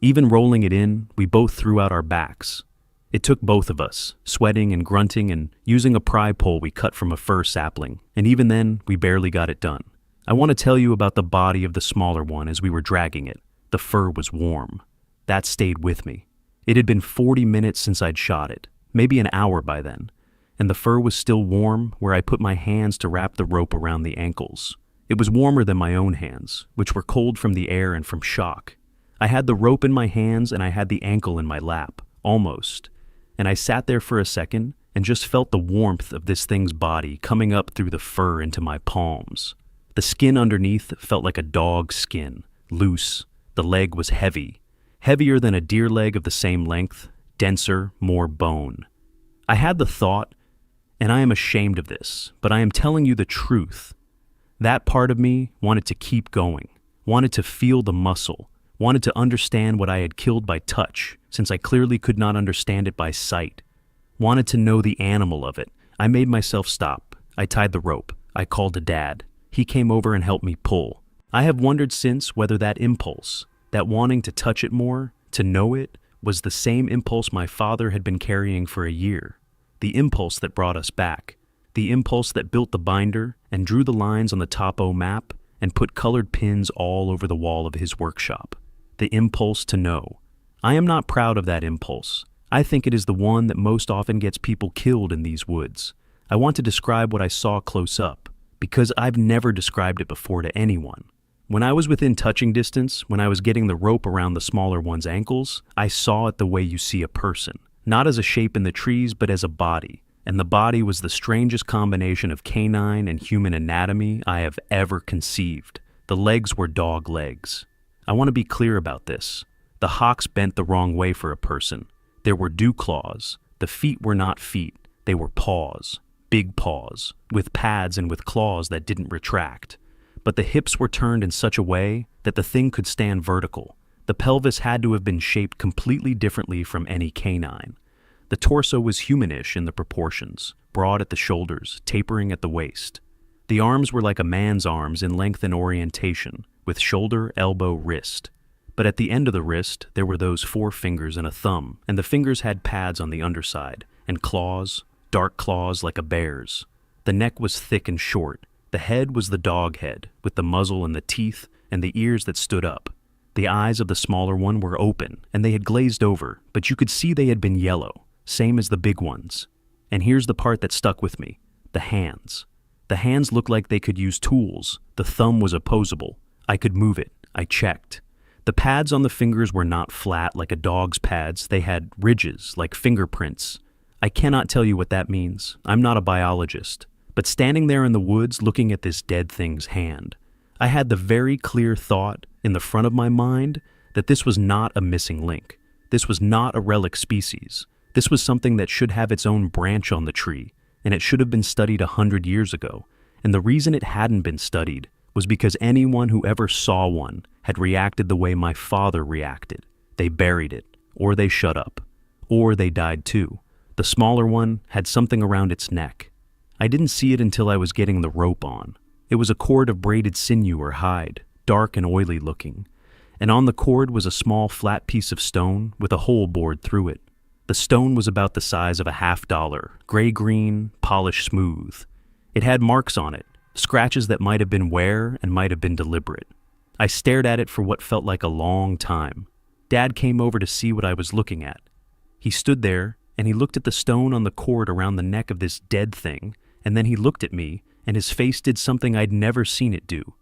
Even rolling it in, we both threw out our backs. It took both of us, sweating and grunting and using a pry pole we cut from a fir sapling, and even then, we barely got it done. I want to tell you about the body of the smaller one as we were dragging it. The fur was warm. That stayed with me. It had been 40 minutes since I'd shot it, maybe an hour by then, and the fur was still warm where I put my hands to wrap the rope around the ankles. It was warmer than my own hands, which were cold from the air and from shock. I had the rope in my hands and I had the ankle in my lap, almost. And I sat there for a second and just felt the warmth of this thing's body coming up through the fur into my palms. The skin underneath felt like a dog's skin, loose. The leg was heavy, heavier than a deer leg of the same length, denser, more bone. I had the thought, and I am ashamed of this, but I am telling you the truth. That part of me wanted to keep going, wanted to feel the muscle, wanted to understand what I had killed by touch, since I clearly could not understand it by sight. Wanted to know the animal of it. I made myself stop. I tied the rope. I called to Dad. He came over and helped me pull. I have wondered since whether that impulse, that wanting to touch it more, to know it, was the same impulse my father had been carrying for a year. The impulse that brought us back. The impulse that built the binder and drew the lines on the topo map and put colored pins all over the wall of his workshop. The impulse to know. I am not proud of that impulse. I think it is the one that most often gets people killed in these woods. I want to describe what I saw close up, because I've never described it before to anyone. When I was within touching distance, when I was getting the rope around the smaller one's ankles, I saw it the way you see a person. Not as a shape in the trees, but as a body. And the body was the strangest combination of canine and human anatomy I have ever conceived. The legs were dog legs. I want to be clear about this. The hocks bent the wrong way for a person. There were dew claws. The feet were not feet. They were paws. Big paws, with pads and with claws that didn't retract. But the hips were turned in such a way that the thing could stand vertical. The pelvis had to have been shaped completely differently from any canine. The torso was humanish in the proportions, broad at the shoulders, tapering at the waist. The arms were like a man's arms in length and orientation, with shoulder, elbow, wrist. But at the end of the wrist, there were those 4 fingers and a thumb, and the fingers had pads on the underside, and claws, dark claws like a bear's. The neck was thick and short. The head was the dog head, with the muzzle and the teeth and the ears that stood up. The eyes of the smaller one were open, and they had glazed over, but you could see they had been yellow, same as the big ones. And here's the part that stuck with me: the hands. The hands looked like they could use tools. The thumb was opposable. I could move it. I checked. The pads on the fingers were not flat like a dog's pads. They had ridges, like fingerprints. I cannot tell you what that means. I'm not a biologist. But standing there in the woods looking at this dead thing's hand, I had the very clear thought in the front of my mind that this was not a missing link. This was not a relic species. This was something that should have its own branch on the tree, and it should have been studied 100 years ago. And the reason it hadn't been studied was because anyone who ever saw one had reacted the way my father reacted. They buried it, or they shut up, or they died too. The smaller one had something around its neck. I didn't see it until I was getting the rope on. It was a cord of braided sinew or hide, dark and oily looking, and on the cord was a small flat piece of stone with a hole bored through it. The stone was about the size of a $50, gray-green, polished smooth. It had marks on it, scratches that might have been wear and might have been deliberate. I stared at it for what felt like a long time. Dad came over to see what I was looking at. He stood there, and he looked at the stone on the cord around the neck of this dead thing, and then he looked at me, and his face did something I'd never seen it do.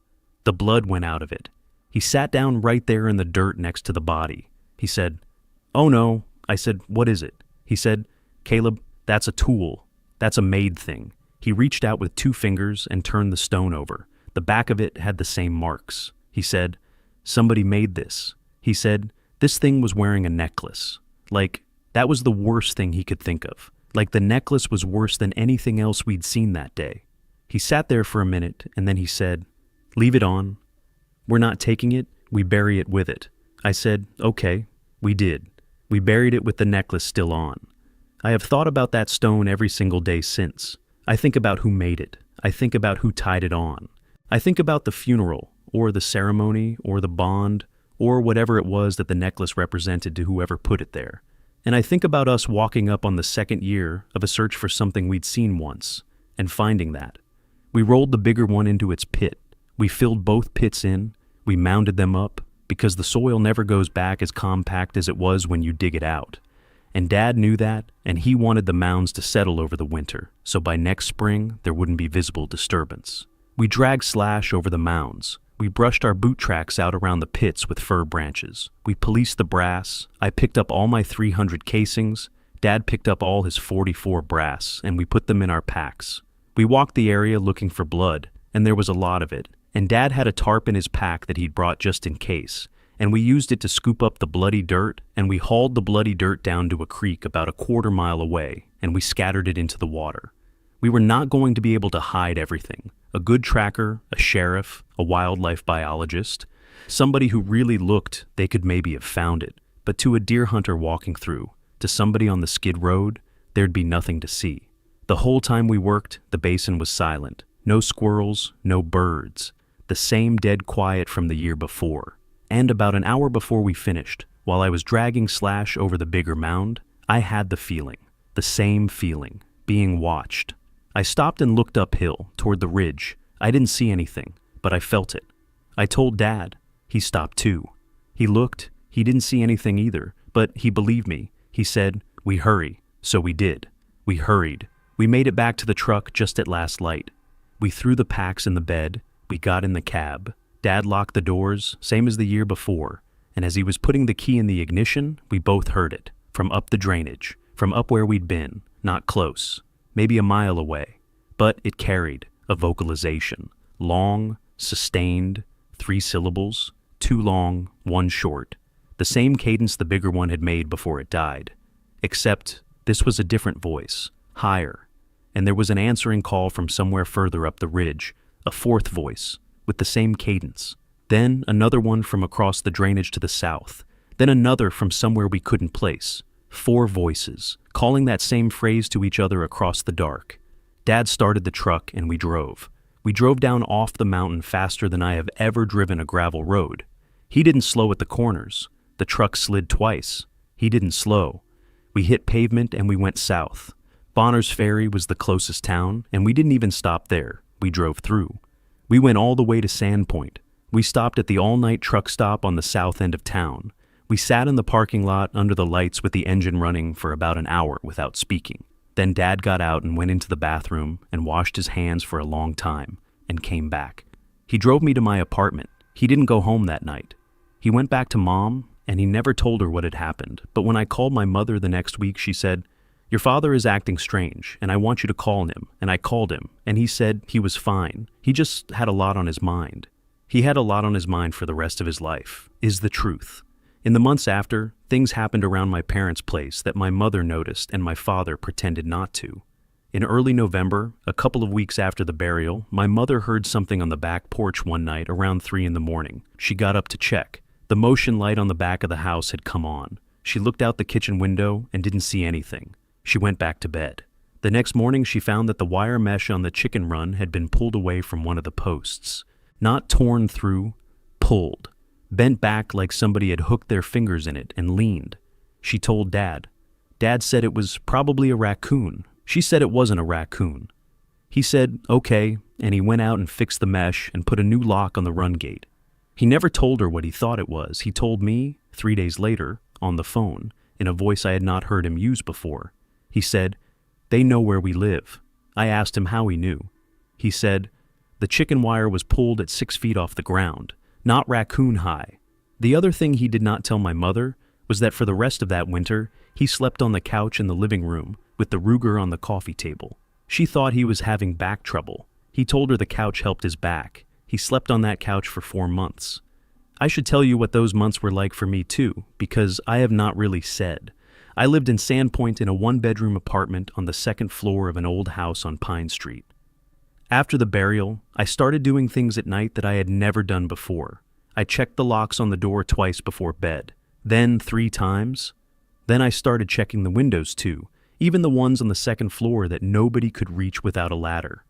The blood went out of it. He sat down right there in the dirt next to the body. He said, "Oh no." I said, "What is it?" He said, "Caleb, that's a tool. That's a made thing." He reached out with 2 fingers and turned the stone over. The back of it had the same marks. He said, "Somebody made this." He said, "This thing was wearing a necklace." Like, that was the worst thing he could think of. Like the necklace was worse than anything else we'd seen that day. He sat there for a minute, and then he said, "Leave it on. We're not taking it, we bury it with it." I said, "Okay." We did. We buried it with the necklace still on. I have thought about that stone every single day since. I think about who made it. I think about who tied it on. I think about the funeral, or the ceremony, or the bond, or whatever it was that the necklace represented to whoever put it there. And I think about us walking up on the 2nd year of a search for something we'd seen once, and finding that. We rolled the bigger one into its pit. We filled both pits in. We mounded them up, because the soil never goes back as compact as it was when you dig it out. And Dad knew that, and he wanted the mounds to settle over the winter, so by next spring there wouldn't be visible disturbance. We dragged Slash over the mounds. We brushed our boot tracks out around the pits with fir branches. We policed the brass. I picked up all my 300 casings. Dad picked up all his 44 brass, and we put them in our packs. We walked the area looking for blood, and there was a lot of it. And Dad had a tarp in his pack that he'd brought just in case, and we used it to scoop up the bloody dirt, and we hauled the bloody dirt down to a creek about a 1/4 mile away, and we scattered it into the water. We were not going to be able to hide everything. A good tracker, a sheriff, a wildlife biologist, somebody who really looked, they could maybe have found it. But to a deer hunter walking through, to somebody on the skid road, there'd be nothing to see. The whole time we worked, the basin was silent. No squirrels, no birds. The same dead quiet from the year before. And about an hour before we finished, while I was dragging Slash over the bigger mound, I had the feeling, the same feeling, being watched. I stopped and looked uphill, toward the ridge. I didn't see anything, but I felt it. I told Dad. He stopped too. He looked. He didn't see anything either, but he believed me. He said, "We hurry." So we did. We hurried. We made it back to the truck just at last light. We threw the packs in the bed. We got in the cab. Dad locked the doors, same as the year before, and as he was putting the key in the ignition, we both heard it, from up the drainage, from up where we'd been, not close, maybe a mile away. But it carried a vocalization, long, sustained, 3 syllables, 2 long, 1 short, the same cadence the bigger one had made before it died, except this was a different voice, higher, and there was an answering call from somewhere further up the ridge, a 4th voice, with the same cadence. Then another one from across the drainage to the south. Then another from somewhere we couldn't place. 4 voices, calling that same phrase to each other across the dark. Dad started the truck and we drove. We drove down off the mountain faster than I have ever driven a gravel road. He didn't slow at the corners. The truck slid twice. He didn't slow. We hit pavement and we went south. Bonner's Ferry was the closest town, and we didn't even stop there. We drove through. We went all the way to Sandpoint. We stopped at the all-night truck stop on the south end of town. We sat in the parking lot under the lights with the engine running for about an hour without speaking. Then Dad got out and went into the bathroom and washed his hands for a long time and came back. He drove me to my apartment. He didn't go home that night. He went back to Mom, and he never told her what had happened. But when I called my mother the next week, she said, "Your father is acting strange, and I want you to call him." And I called him, and he said he was fine. He just had a lot on his mind. He had a lot on his mind for the rest of his life, is the truth. In the months after, things happened around my parents' place that my mother noticed and my father pretended not to. In early November, a couple of weeks after the burial, my mother heard something on the back porch one night around 3 in the morning. She got up to check. The motion light on the back of the house had come on. She looked out the kitchen window and didn't see anything. She went back to bed. The next morning, she found that the wire mesh on the chicken run had been pulled away from one of the posts. Not torn through, pulled. Bent back like somebody had hooked their fingers in it and leaned. She told Dad. Dad said it was probably a raccoon. She said it wasn't a raccoon. He said, okay, and he went out and fixed the mesh and put a new lock on the run gate. He never told her what he thought it was. He told me, 3 days later, on the phone, in a voice I had not heard him use before. He said, "They know where we live." I asked him how he knew. He said, "The chicken wire was pulled at 6 feet off the ground, not raccoon high." The other thing he did not tell my mother was that for the rest of that winter, he slept on the couch in the living room with the Ruger on the coffee table. She thought he was having back trouble. He told her the couch helped his back. He slept on that couch for 4 months. I should tell you what those months were like for me too, because I have not really said. I lived in Sandpoint in a 1-bedroom apartment on the 2nd floor of an old house on Pine Street. After the burial, I started doing things at night that I had never done before. I checked the locks on the door twice before bed, then 3 times. Then I started checking the windows too, even the ones on the 2nd floor that nobody could reach without a ladder.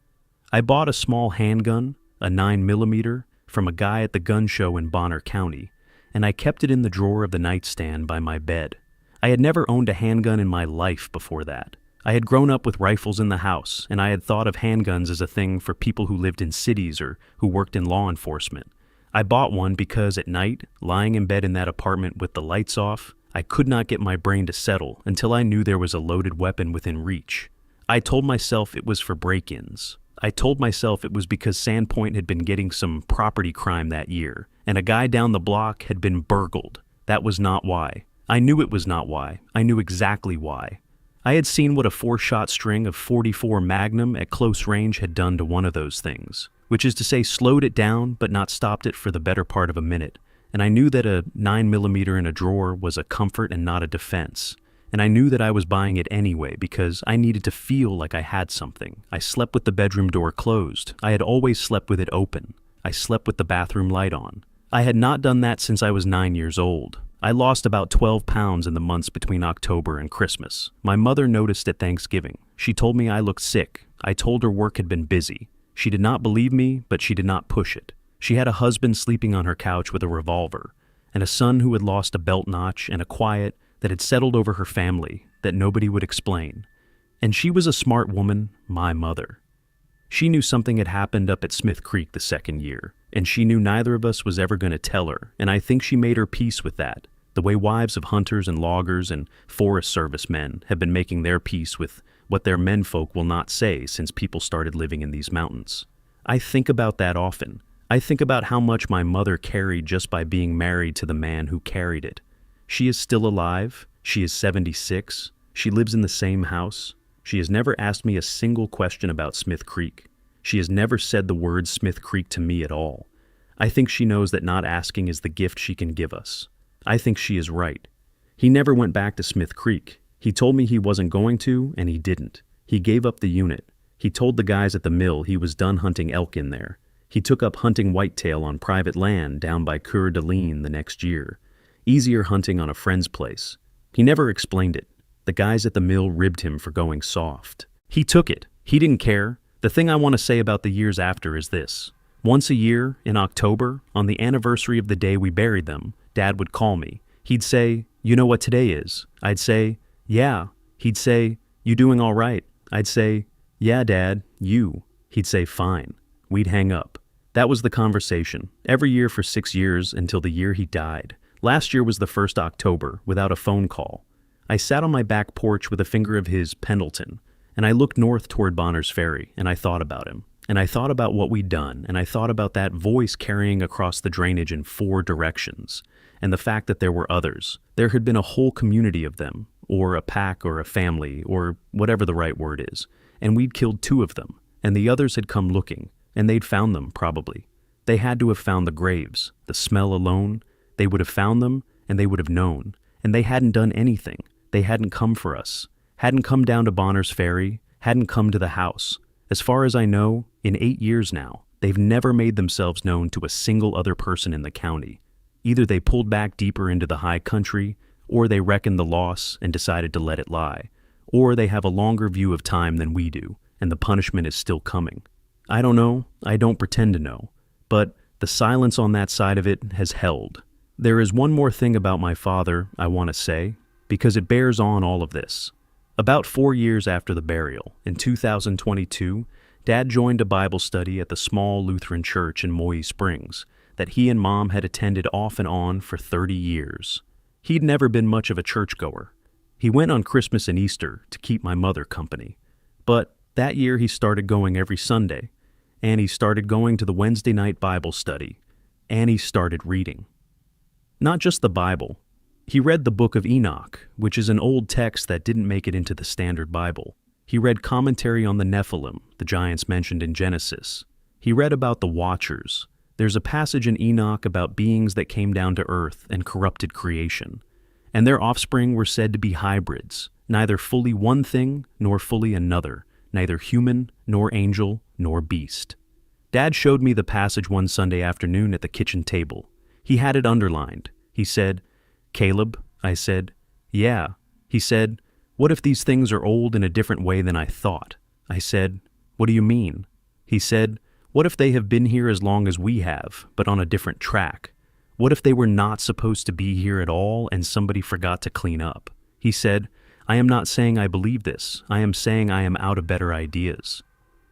I bought a small handgun, a 9mm, from a guy at the gun show in Bonner County, and I kept it in the drawer of the nightstand by my bed. I had never owned a handgun in my life before that. I had grown up with rifles in the house, and I had thought of handguns as a thing for people who lived in cities or who worked in law enforcement. I bought one because at night, lying in bed in that apartment with the lights off, I could not get my brain to settle until I knew there was a loaded weapon within reach. I told myself it was for break-ins. I told myself it was because Sandpoint had been getting some property crime that year, and a guy down the block had been burgled. That was not why. I knew it was not why. I knew exactly why. I had seen what a 4-shot string of .44 Magnum at close range had done to one of those things, which is to say slowed it down but not stopped it for the better part of a minute, and I knew that a 9mm in a drawer was a comfort and not a defense, and I knew that I was buying it anyway because I needed to feel like I had something. I slept with the bedroom door closed. I had always slept with it open. I slept with the bathroom light on. I had not done that since I was 9 years old. I lost about 12 pounds in the months between October and Christmas. My mother noticed at Thanksgiving. She told me I looked sick. I told her work had been busy. She did not believe me, but she did not push it. She had a husband sleeping on her couch with a revolver, and a son who had lost a belt notch, and a quiet that had settled over her family that nobody would explain. And she was a smart woman, my mother. She knew something had happened up at Smith Creek the 2nd year, and she knew neither of us was ever going to tell her, and I think she made her peace with that, the way wives of hunters and loggers and Forest Service men have been making their peace with what their menfolk will not say since people started living in these mountains. I think about that often. I think about how much my mother carried just by being married to the man who carried it. She is still alive. She is 76. She lives in the same house. She has never asked me a single question about Smith Creek. She has never said the word Smith Creek to me at all. I think she knows that not asking is the gift she can give us. I think she is right. He never went back to Smith Creek. He told me he wasn't going to, and he didn't. He gave up the unit. He told the guys at the mill he was done hunting elk in there. He took up hunting whitetail on private land down by Coeur d'Alene the next year. Easier hunting on a friend's place. He never explained it. The guys at the mill ribbed him for going soft. He took it. He didn't care. The thing I want to say about the years after is this. Once a year, in October, on the anniversary of the day we buried them, Dad would call me. He'd say, "You know what today is?" I'd say, "Yeah." He'd say, "You doing all right?" I'd say, "Yeah, Dad, you." He'd say, "Fine." We'd hang up. That was the conversation, every year for 6 years until the year he died. Last year was the first October, without a phone call. I sat on my back porch with a finger of his Pendleton, and I looked north toward Bonner's Ferry, and I thought about him. And I thought about what we'd done, and I thought about that voice carrying across the drainage in 4 directions, and the fact that there were others. There had been a whole community of them, or a pack or a family, or whatever the right word is, and we'd killed 2 of them, and the others had come looking, and they'd found them, probably. They had to have found the graves. The smell alone, they would have found them, and they would have known. And they hadn't done anything. They hadn't come for us. Hadn't come down to Bonner's Ferry. Hadn't come to the house. As far as I know, in 8 years now, they've never made themselves known to a single other person in the county. Either they pulled back deeper into the high country, or they reckoned the loss and decided to let it lie, or they have a longer view of time than we do, and the punishment is still coming. I don't know, I don't pretend to know, but the silence on that side of it has held. There is one more thing about my father I want to say, because it bears on all of this. About 4 years after the burial, in 2022, Dad joined a Bible study at the small Lutheran church in Moy Springs that he and Mom had attended off and on for 30 years. He'd never been much of a churchgoer. He went on Christmas and Easter to keep my mother company. But that year he started going every Sunday, and he started going to the Wednesday night Bible study, and he started reading. Not just the Bible. He read the book of Enoch, which is an old text that didn't make it into the Standard Bible. He read commentary on the Nephilim, the giants mentioned in Genesis. He read about the Watchers. There's a passage in Enoch about beings that came down to earth and corrupted creation, and their offspring were said to be hybrids, neither fully one thing nor fully another, neither human nor angel nor beast. Dad showed me the passage one Sunday afternoon at the kitchen table. He had it underlined. He said, "Caleb," I said. "Yeah." He said, "What if these things are old in a different way than I thought?" I said, "What do you mean?" He said, "What if they have been here as long as we have, but on a different track? What if they were not supposed to be here at all and somebody forgot to clean up?" He said, "I am not saying I believe this. I am saying I am out of better ideas."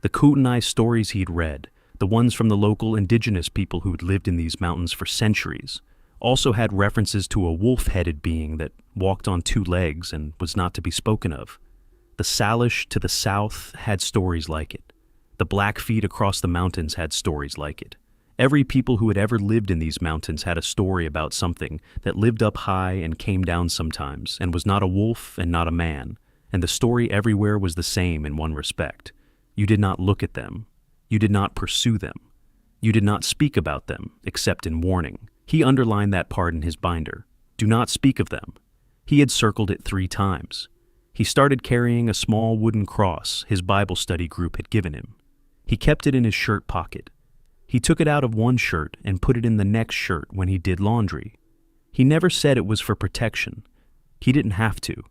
The Kootenai stories he'd read, the ones from the local indigenous people who'd lived in these mountains for centuries, also had references to a wolf-headed being that walked on 2 legs and was not to be spoken of. The Salish to the south had stories like it. The Blackfeet across the mountains had stories like it. Every people who had ever lived in these mountains had a story about something that lived up high and came down sometimes, and was not a wolf and not a man, and the story everywhere was the same in one respect. You did not look at them. You did not pursue them. You did not speak about them, except in warning. He underlined that part in his binder. Do not speak of them. He had circled it 3 times. He started carrying a small wooden cross his Bible study group had given him. He kept it in his shirt pocket. He took it out of one shirt and put it in the next shirt when he did laundry. He never said it was for protection. He didn't have to.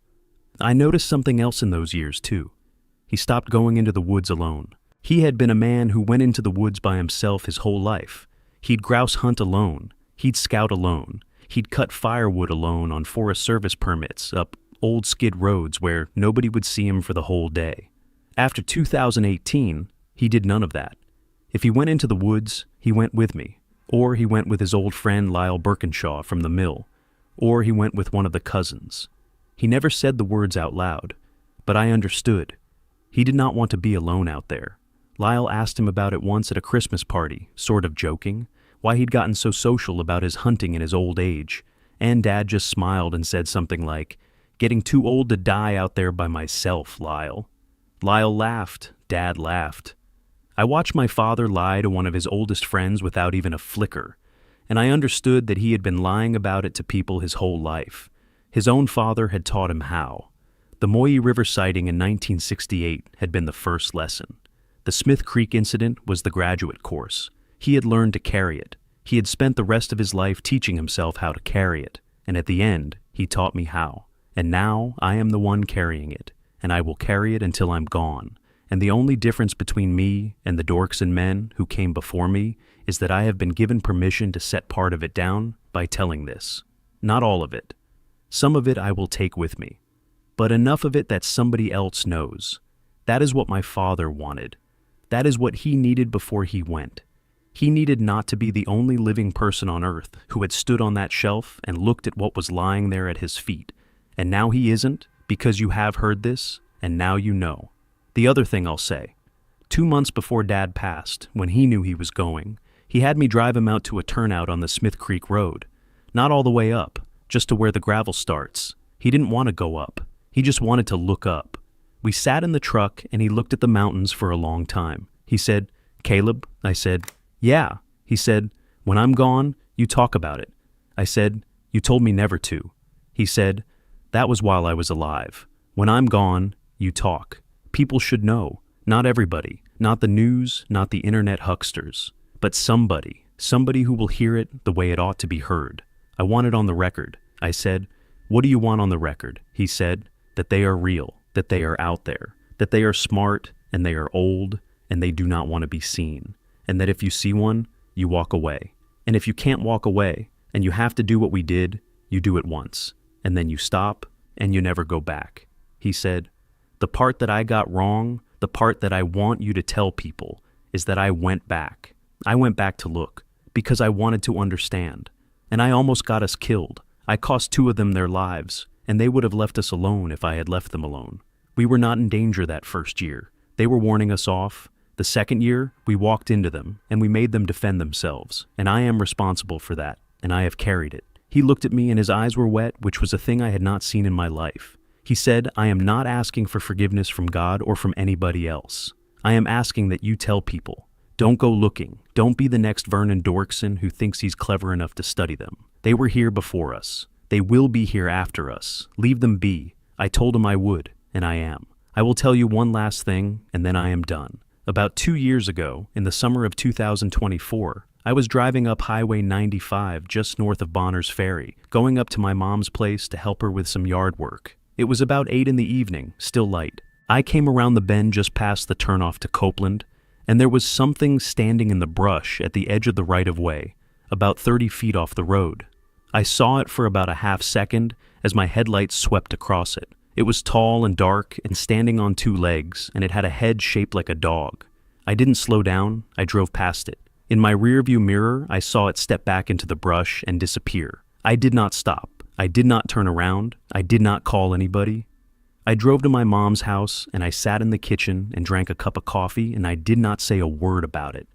I noticed something else in those years, too. He stopped going into the woods alone. He had been a man who went into the woods by himself his whole life. He'd grouse hunt alone. He'd scout alone. He'd cut firewood alone on Forest Service permits up old skid roads where nobody would see him for the whole day. After 2018, he did none of that. If he went into the woods, he went with me, or he went with his old friend Lyle Birkinshaw from the mill, or he went with one of the cousins. He never said the words out loud, but I understood. He did not want to be alone out there. Lyle asked him about it once at a Christmas party, sort of joking, why he'd gotten so social about his hunting in his old age, and Dad just smiled and said something like, "Getting too old to die out there by myself, Lyle." Lyle laughed. Dad laughed. I watched my father lie to one of his oldest friends without even a flicker, and I understood that he had been lying about it to people his whole life. His own father had taught him how. The Moyi River sighting in 1968 had been the first lesson. The Smith Creek incident was the graduate course. He had learned to carry it. He had spent the rest of his life teaching himself how to carry it, and at the end, he taught me how. And now I am the one carrying it, and I will carry it until I'm gone. and the only difference between me and the dorks and men who came before me is that I have been given permission to set part of it down by telling this. Not all of it. Some of it I will take with me, but enough of it that somebody else knows. That is what my father wanted. That is what he needed before he went. He needed not to be the only living person on earth who had stood on that shelf and looked at what was lying there at his feet. And now he isn't, because you have heard this, and now you know. The other thing I'll say, 2 months before Dad passed, when he knew he was going, he had me drive him out to a turnout on the Smith Creek Road. Not all the way up, just to where the gravel starts. He didn't want to go up. He just wanted to look up. We sat in the truck and he looked at the mountains for a long time. He said, "Caleb?" I said, "Yeah." He said, "When I'm gone, you talk about it." I said, "You told me never to." He said, "That was while I was alive. When I'm gone, you talk. People should know. Not everybody. Not the news, not the internet hucksters. But somebody who will hear it the way it ought to be heard. I want it on the record." I said, "What do you want on the record?" He said, "That they are real, that they are out there, that they are smart, and they are old, and they do not want to be seen. And that if you see one, you walk away. And if you can't walk away, and you have to do what we did, you do it once. And then you stop, and you never go back." He said, "The part that I got wrong, the part that I want you to tell people, is that I went back. I went back to look, because I wanted to understand. And I almost got us killed. I cost 2 of them their lives, and they would have left us alone if I had left them alone. We were not in danger that first year. They were warning us off. The second year, we walked into them, and we made them defend themselves, and I am responsible for that, and I have carried it." He looked at me and his eyes were wet, which was a thing I had not seen in my life. He said, "I am not asking for forgiveness from God or from anybody else. I am asking that you tell people. Don't go looking. Don't be the next Vernon Dorkson who thinks he's clever enough to study them. They were here before us. They will be here after us. Leave them be. I told him I would, and I am. I will tell you one last thing, and then I am done. About 2 years ago, in the summer of 2024, I was driving up Highway 95 just north of Bonner's Ferry, going up to my mom's place to help her with some yard work. It was about 8 in the evening, still light. I came around the bend just past the turnoff to Copeland, and there was something standing in the brush at the edge of the right-of-way, about 30 feet off the road. I saw it for about a half second as my headlights swept across it. It was tall and dark and standing on 2 legs, and it had a head shaped like a dog. I didn't slow down, I drove past it. In my rearview mirror, I saw it step back into the brush and disappear. I did not stop. I did not turn around. I did not call anybody. I drove to my mom's house, and I sat in the kitchen and drank a cup of coffee, and I did not say a word about it.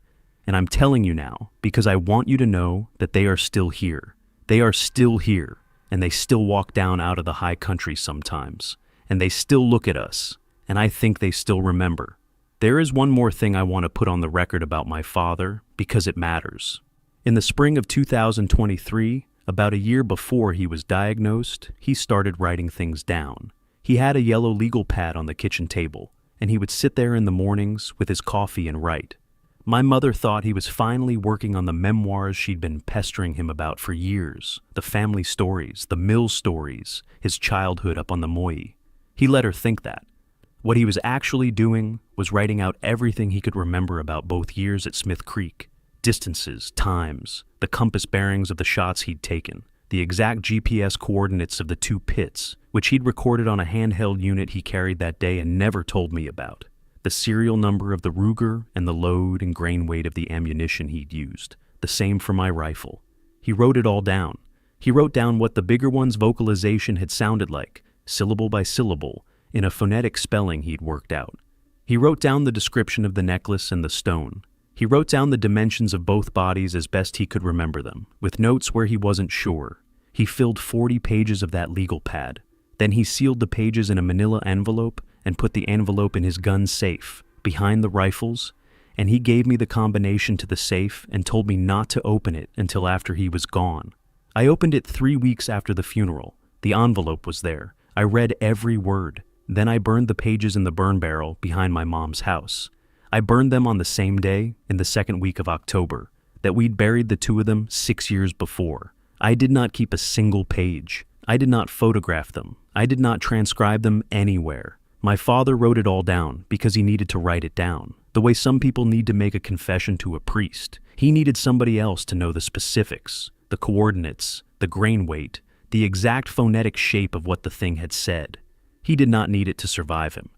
And I'm telling you now, because I want you to know that they are still here. They are still here, and they still walk down out of the high country sometimes, and they still look at us, and I think they still remember. There is one more thing I want to put on the record about my father, because it matters. In the spring of 2023, about a year before he was diagnosed, he started writing things down. He had a yellow legal pad on the kitchen table, and he would sit there in the mornings with his coffee and write. My mother thought he was finally working on the memoirs she'd been pestering him about for years, the family stories, the mill stories, his childhood up on the Moy. He let her think that. What he was actually doing was writing out everything he could remember about both years at Smith Creek. Distances, times, the compass bearings of the shots he'd taken, the exact GPS coordinates of the 2 pits, which he'd recorded on a handheld unit he carried that day and never told me about, the serial number of the Ruger and the load and grain weight of the ammunition he'd used, the same for my rifle. He wrote it all down. He wrote down what the bigger one's vocalization had sounded like, syllable by syllable, in a phonetic spelling he'd worked out. He wrote down the description of the necklace and the stone. He wrote down the dimensions of both bodies as best he could remember them, with notes where he wasn't sure. He filled 40 pages of that legal pad. Then he sealed the pages in a manila envelope and put the envelope in his gun safe, behind the rifles, and he gave me the combination to the safe and told me not to open it until after he was gone. I opened it 3 weeks after the funeral. The envelope was there. I read every word. Then I burned the pages in the burn barrel behind my mom's house. I burned them on the same day, in the 2nd week of October, that we'd buried the 2 of them 6 years before. I did not keep a single page. I did not photograph them. I did not transcribe them anywhere. My father wrote it all down because he needed to write it down. The way some people need to make a confession to a priest. He needed somebody else to know the specifics, the coordinates, the grain weight, the exact phonetic shape of what the thing had said. He did not need it to survive him.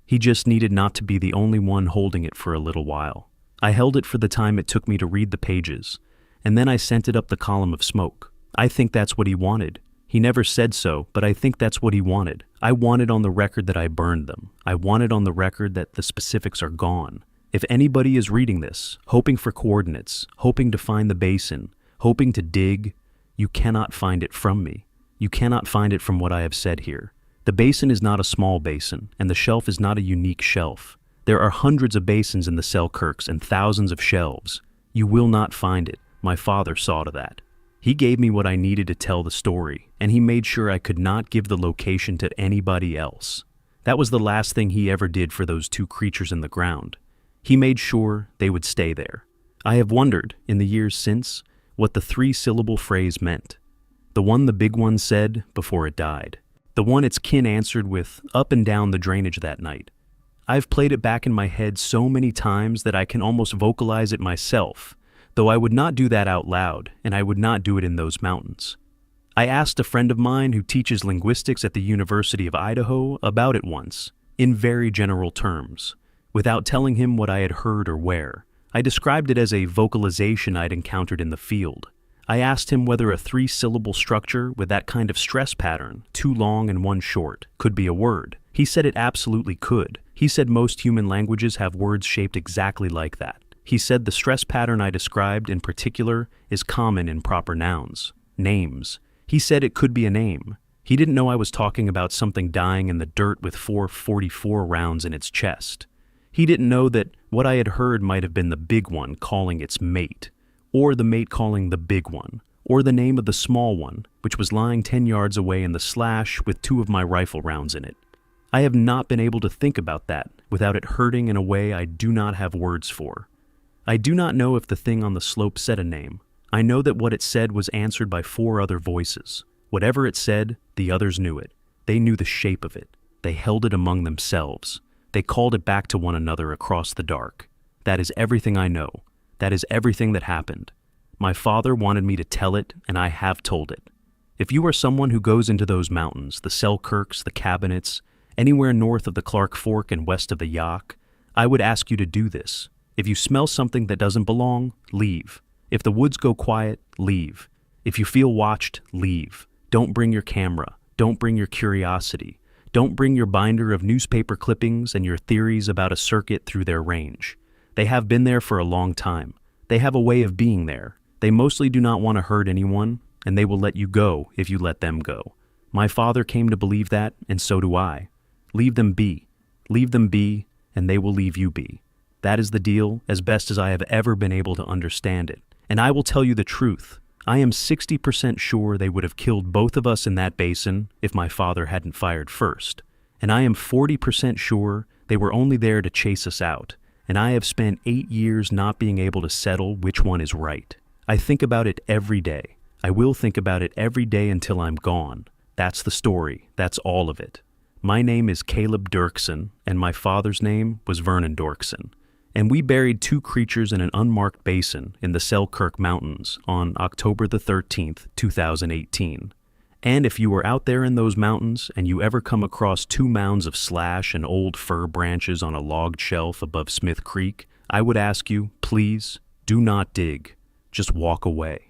He just needed not to be the only one holding it for a little while. I held it for the time it took me to read the pages, and then I sent it up the column of smoke. I think that's what he wanted. He never said so, but I think that's what he wanted. I wanted on the record that I burned them. I wanted on the record that the specifics are gone. If anybody is reading this, hoping for coordinates, hoping to find the basin, hoping to dig, you cannot find it from me. You cannot find it from what I have said here. The basin is not a small basin, and the shelf is not a unique shelf. There are hundreds of basins in the Selkirks and thousands of shelves. You will not find it. My father saw to that. He gave me what I needed to tell the story, and he made sure I could not give the location to anybody else. That was the last thing he ever did for those two creatures in the ground. He made sure they would stay there. I have wondered, in the years since, what the three-syllable phrase meant. The one the big one said before it died. The one its kin answered with, "Up and down the drainage that night." I've played it back in my head so many times that I can almost vocalize it myself, though I would not do that out loud, and I would not do it in those mountains. I asked a friend of mine who teaches linguistics at the University of Idaho about it once, in very general terms, without telling him what I had heard or where. I described it as a vocalization I'd encountered in the field. I asked him whether a three-syllable structure with that kind of stress pattern, two long and one short, could be a word. He said it absolutely could. He said most human languages have words shaped exactly like that. He said the stress pattern I described in particular is common in proper nouns, names. He said it could be a name. He didn't know I was talking about something dying in the dirt with 444 rounds in its chest. He didn't know that what I had heard might have been the big one calling its mate, or the mate calling the big one, or the name of the small one, which was lying 10 yards away in the slash with 2 of my rifle rounds in it. I have not been able to think about that without it hurting in a way I do not have words for. I do not know if the thing on the slope said a name. I know that what it said was answered by 4 other voices. Whatever it said, the others knew it. They knew the shape of it. They held it among themselves. They called it back to one another across the dark. That is everything I know. That is everything that happened. My father wanted me to tell it, and I have told it. If you are someone who goes into those mountains, the Selkirks, the Cabinets, anywhere north of the Clark Fork and west of the Yaak, I would ask you to do this. If you smell something that doesn't belong, leave. If the woods go quiet, leave. If you feel watched, leave. Don't bring your camera. Don't bring your curiosity. Don't bring your binder of newspaper clippings and your theories about a circuit through their range. They have been there for a long time. They have a way of being there. They mostly do not want to hurt anyone, and they will let you go if you let them go. My father came to believe that, and so do I. Leave them be. Leave them be, and they will leave you be. That is the deal, as best as I have ever been able to understand it. And I will tell you the truth. I am 60% sure they would have killed both of us in that basin if my father hadn't fired first. And I am 40% sure they were only there to chase us out. And I have spent 8 years not being able to settle which one is right. I think about it every day. I will think about it every day until I'm gone. That's the story. That's all of it. My name is Caleb Dirksen, and my father's name was Vernon Dorksen. And we buried 2 creatures in an unmarked basin in the Selkirk Mountains on October the 13th, 2018. And if you were out there in those mountains and you ever come across 2 mounds of slash and old fir branches on a logged shelf above Smith Creek, I would ask you, please, do not dig. Just walk away.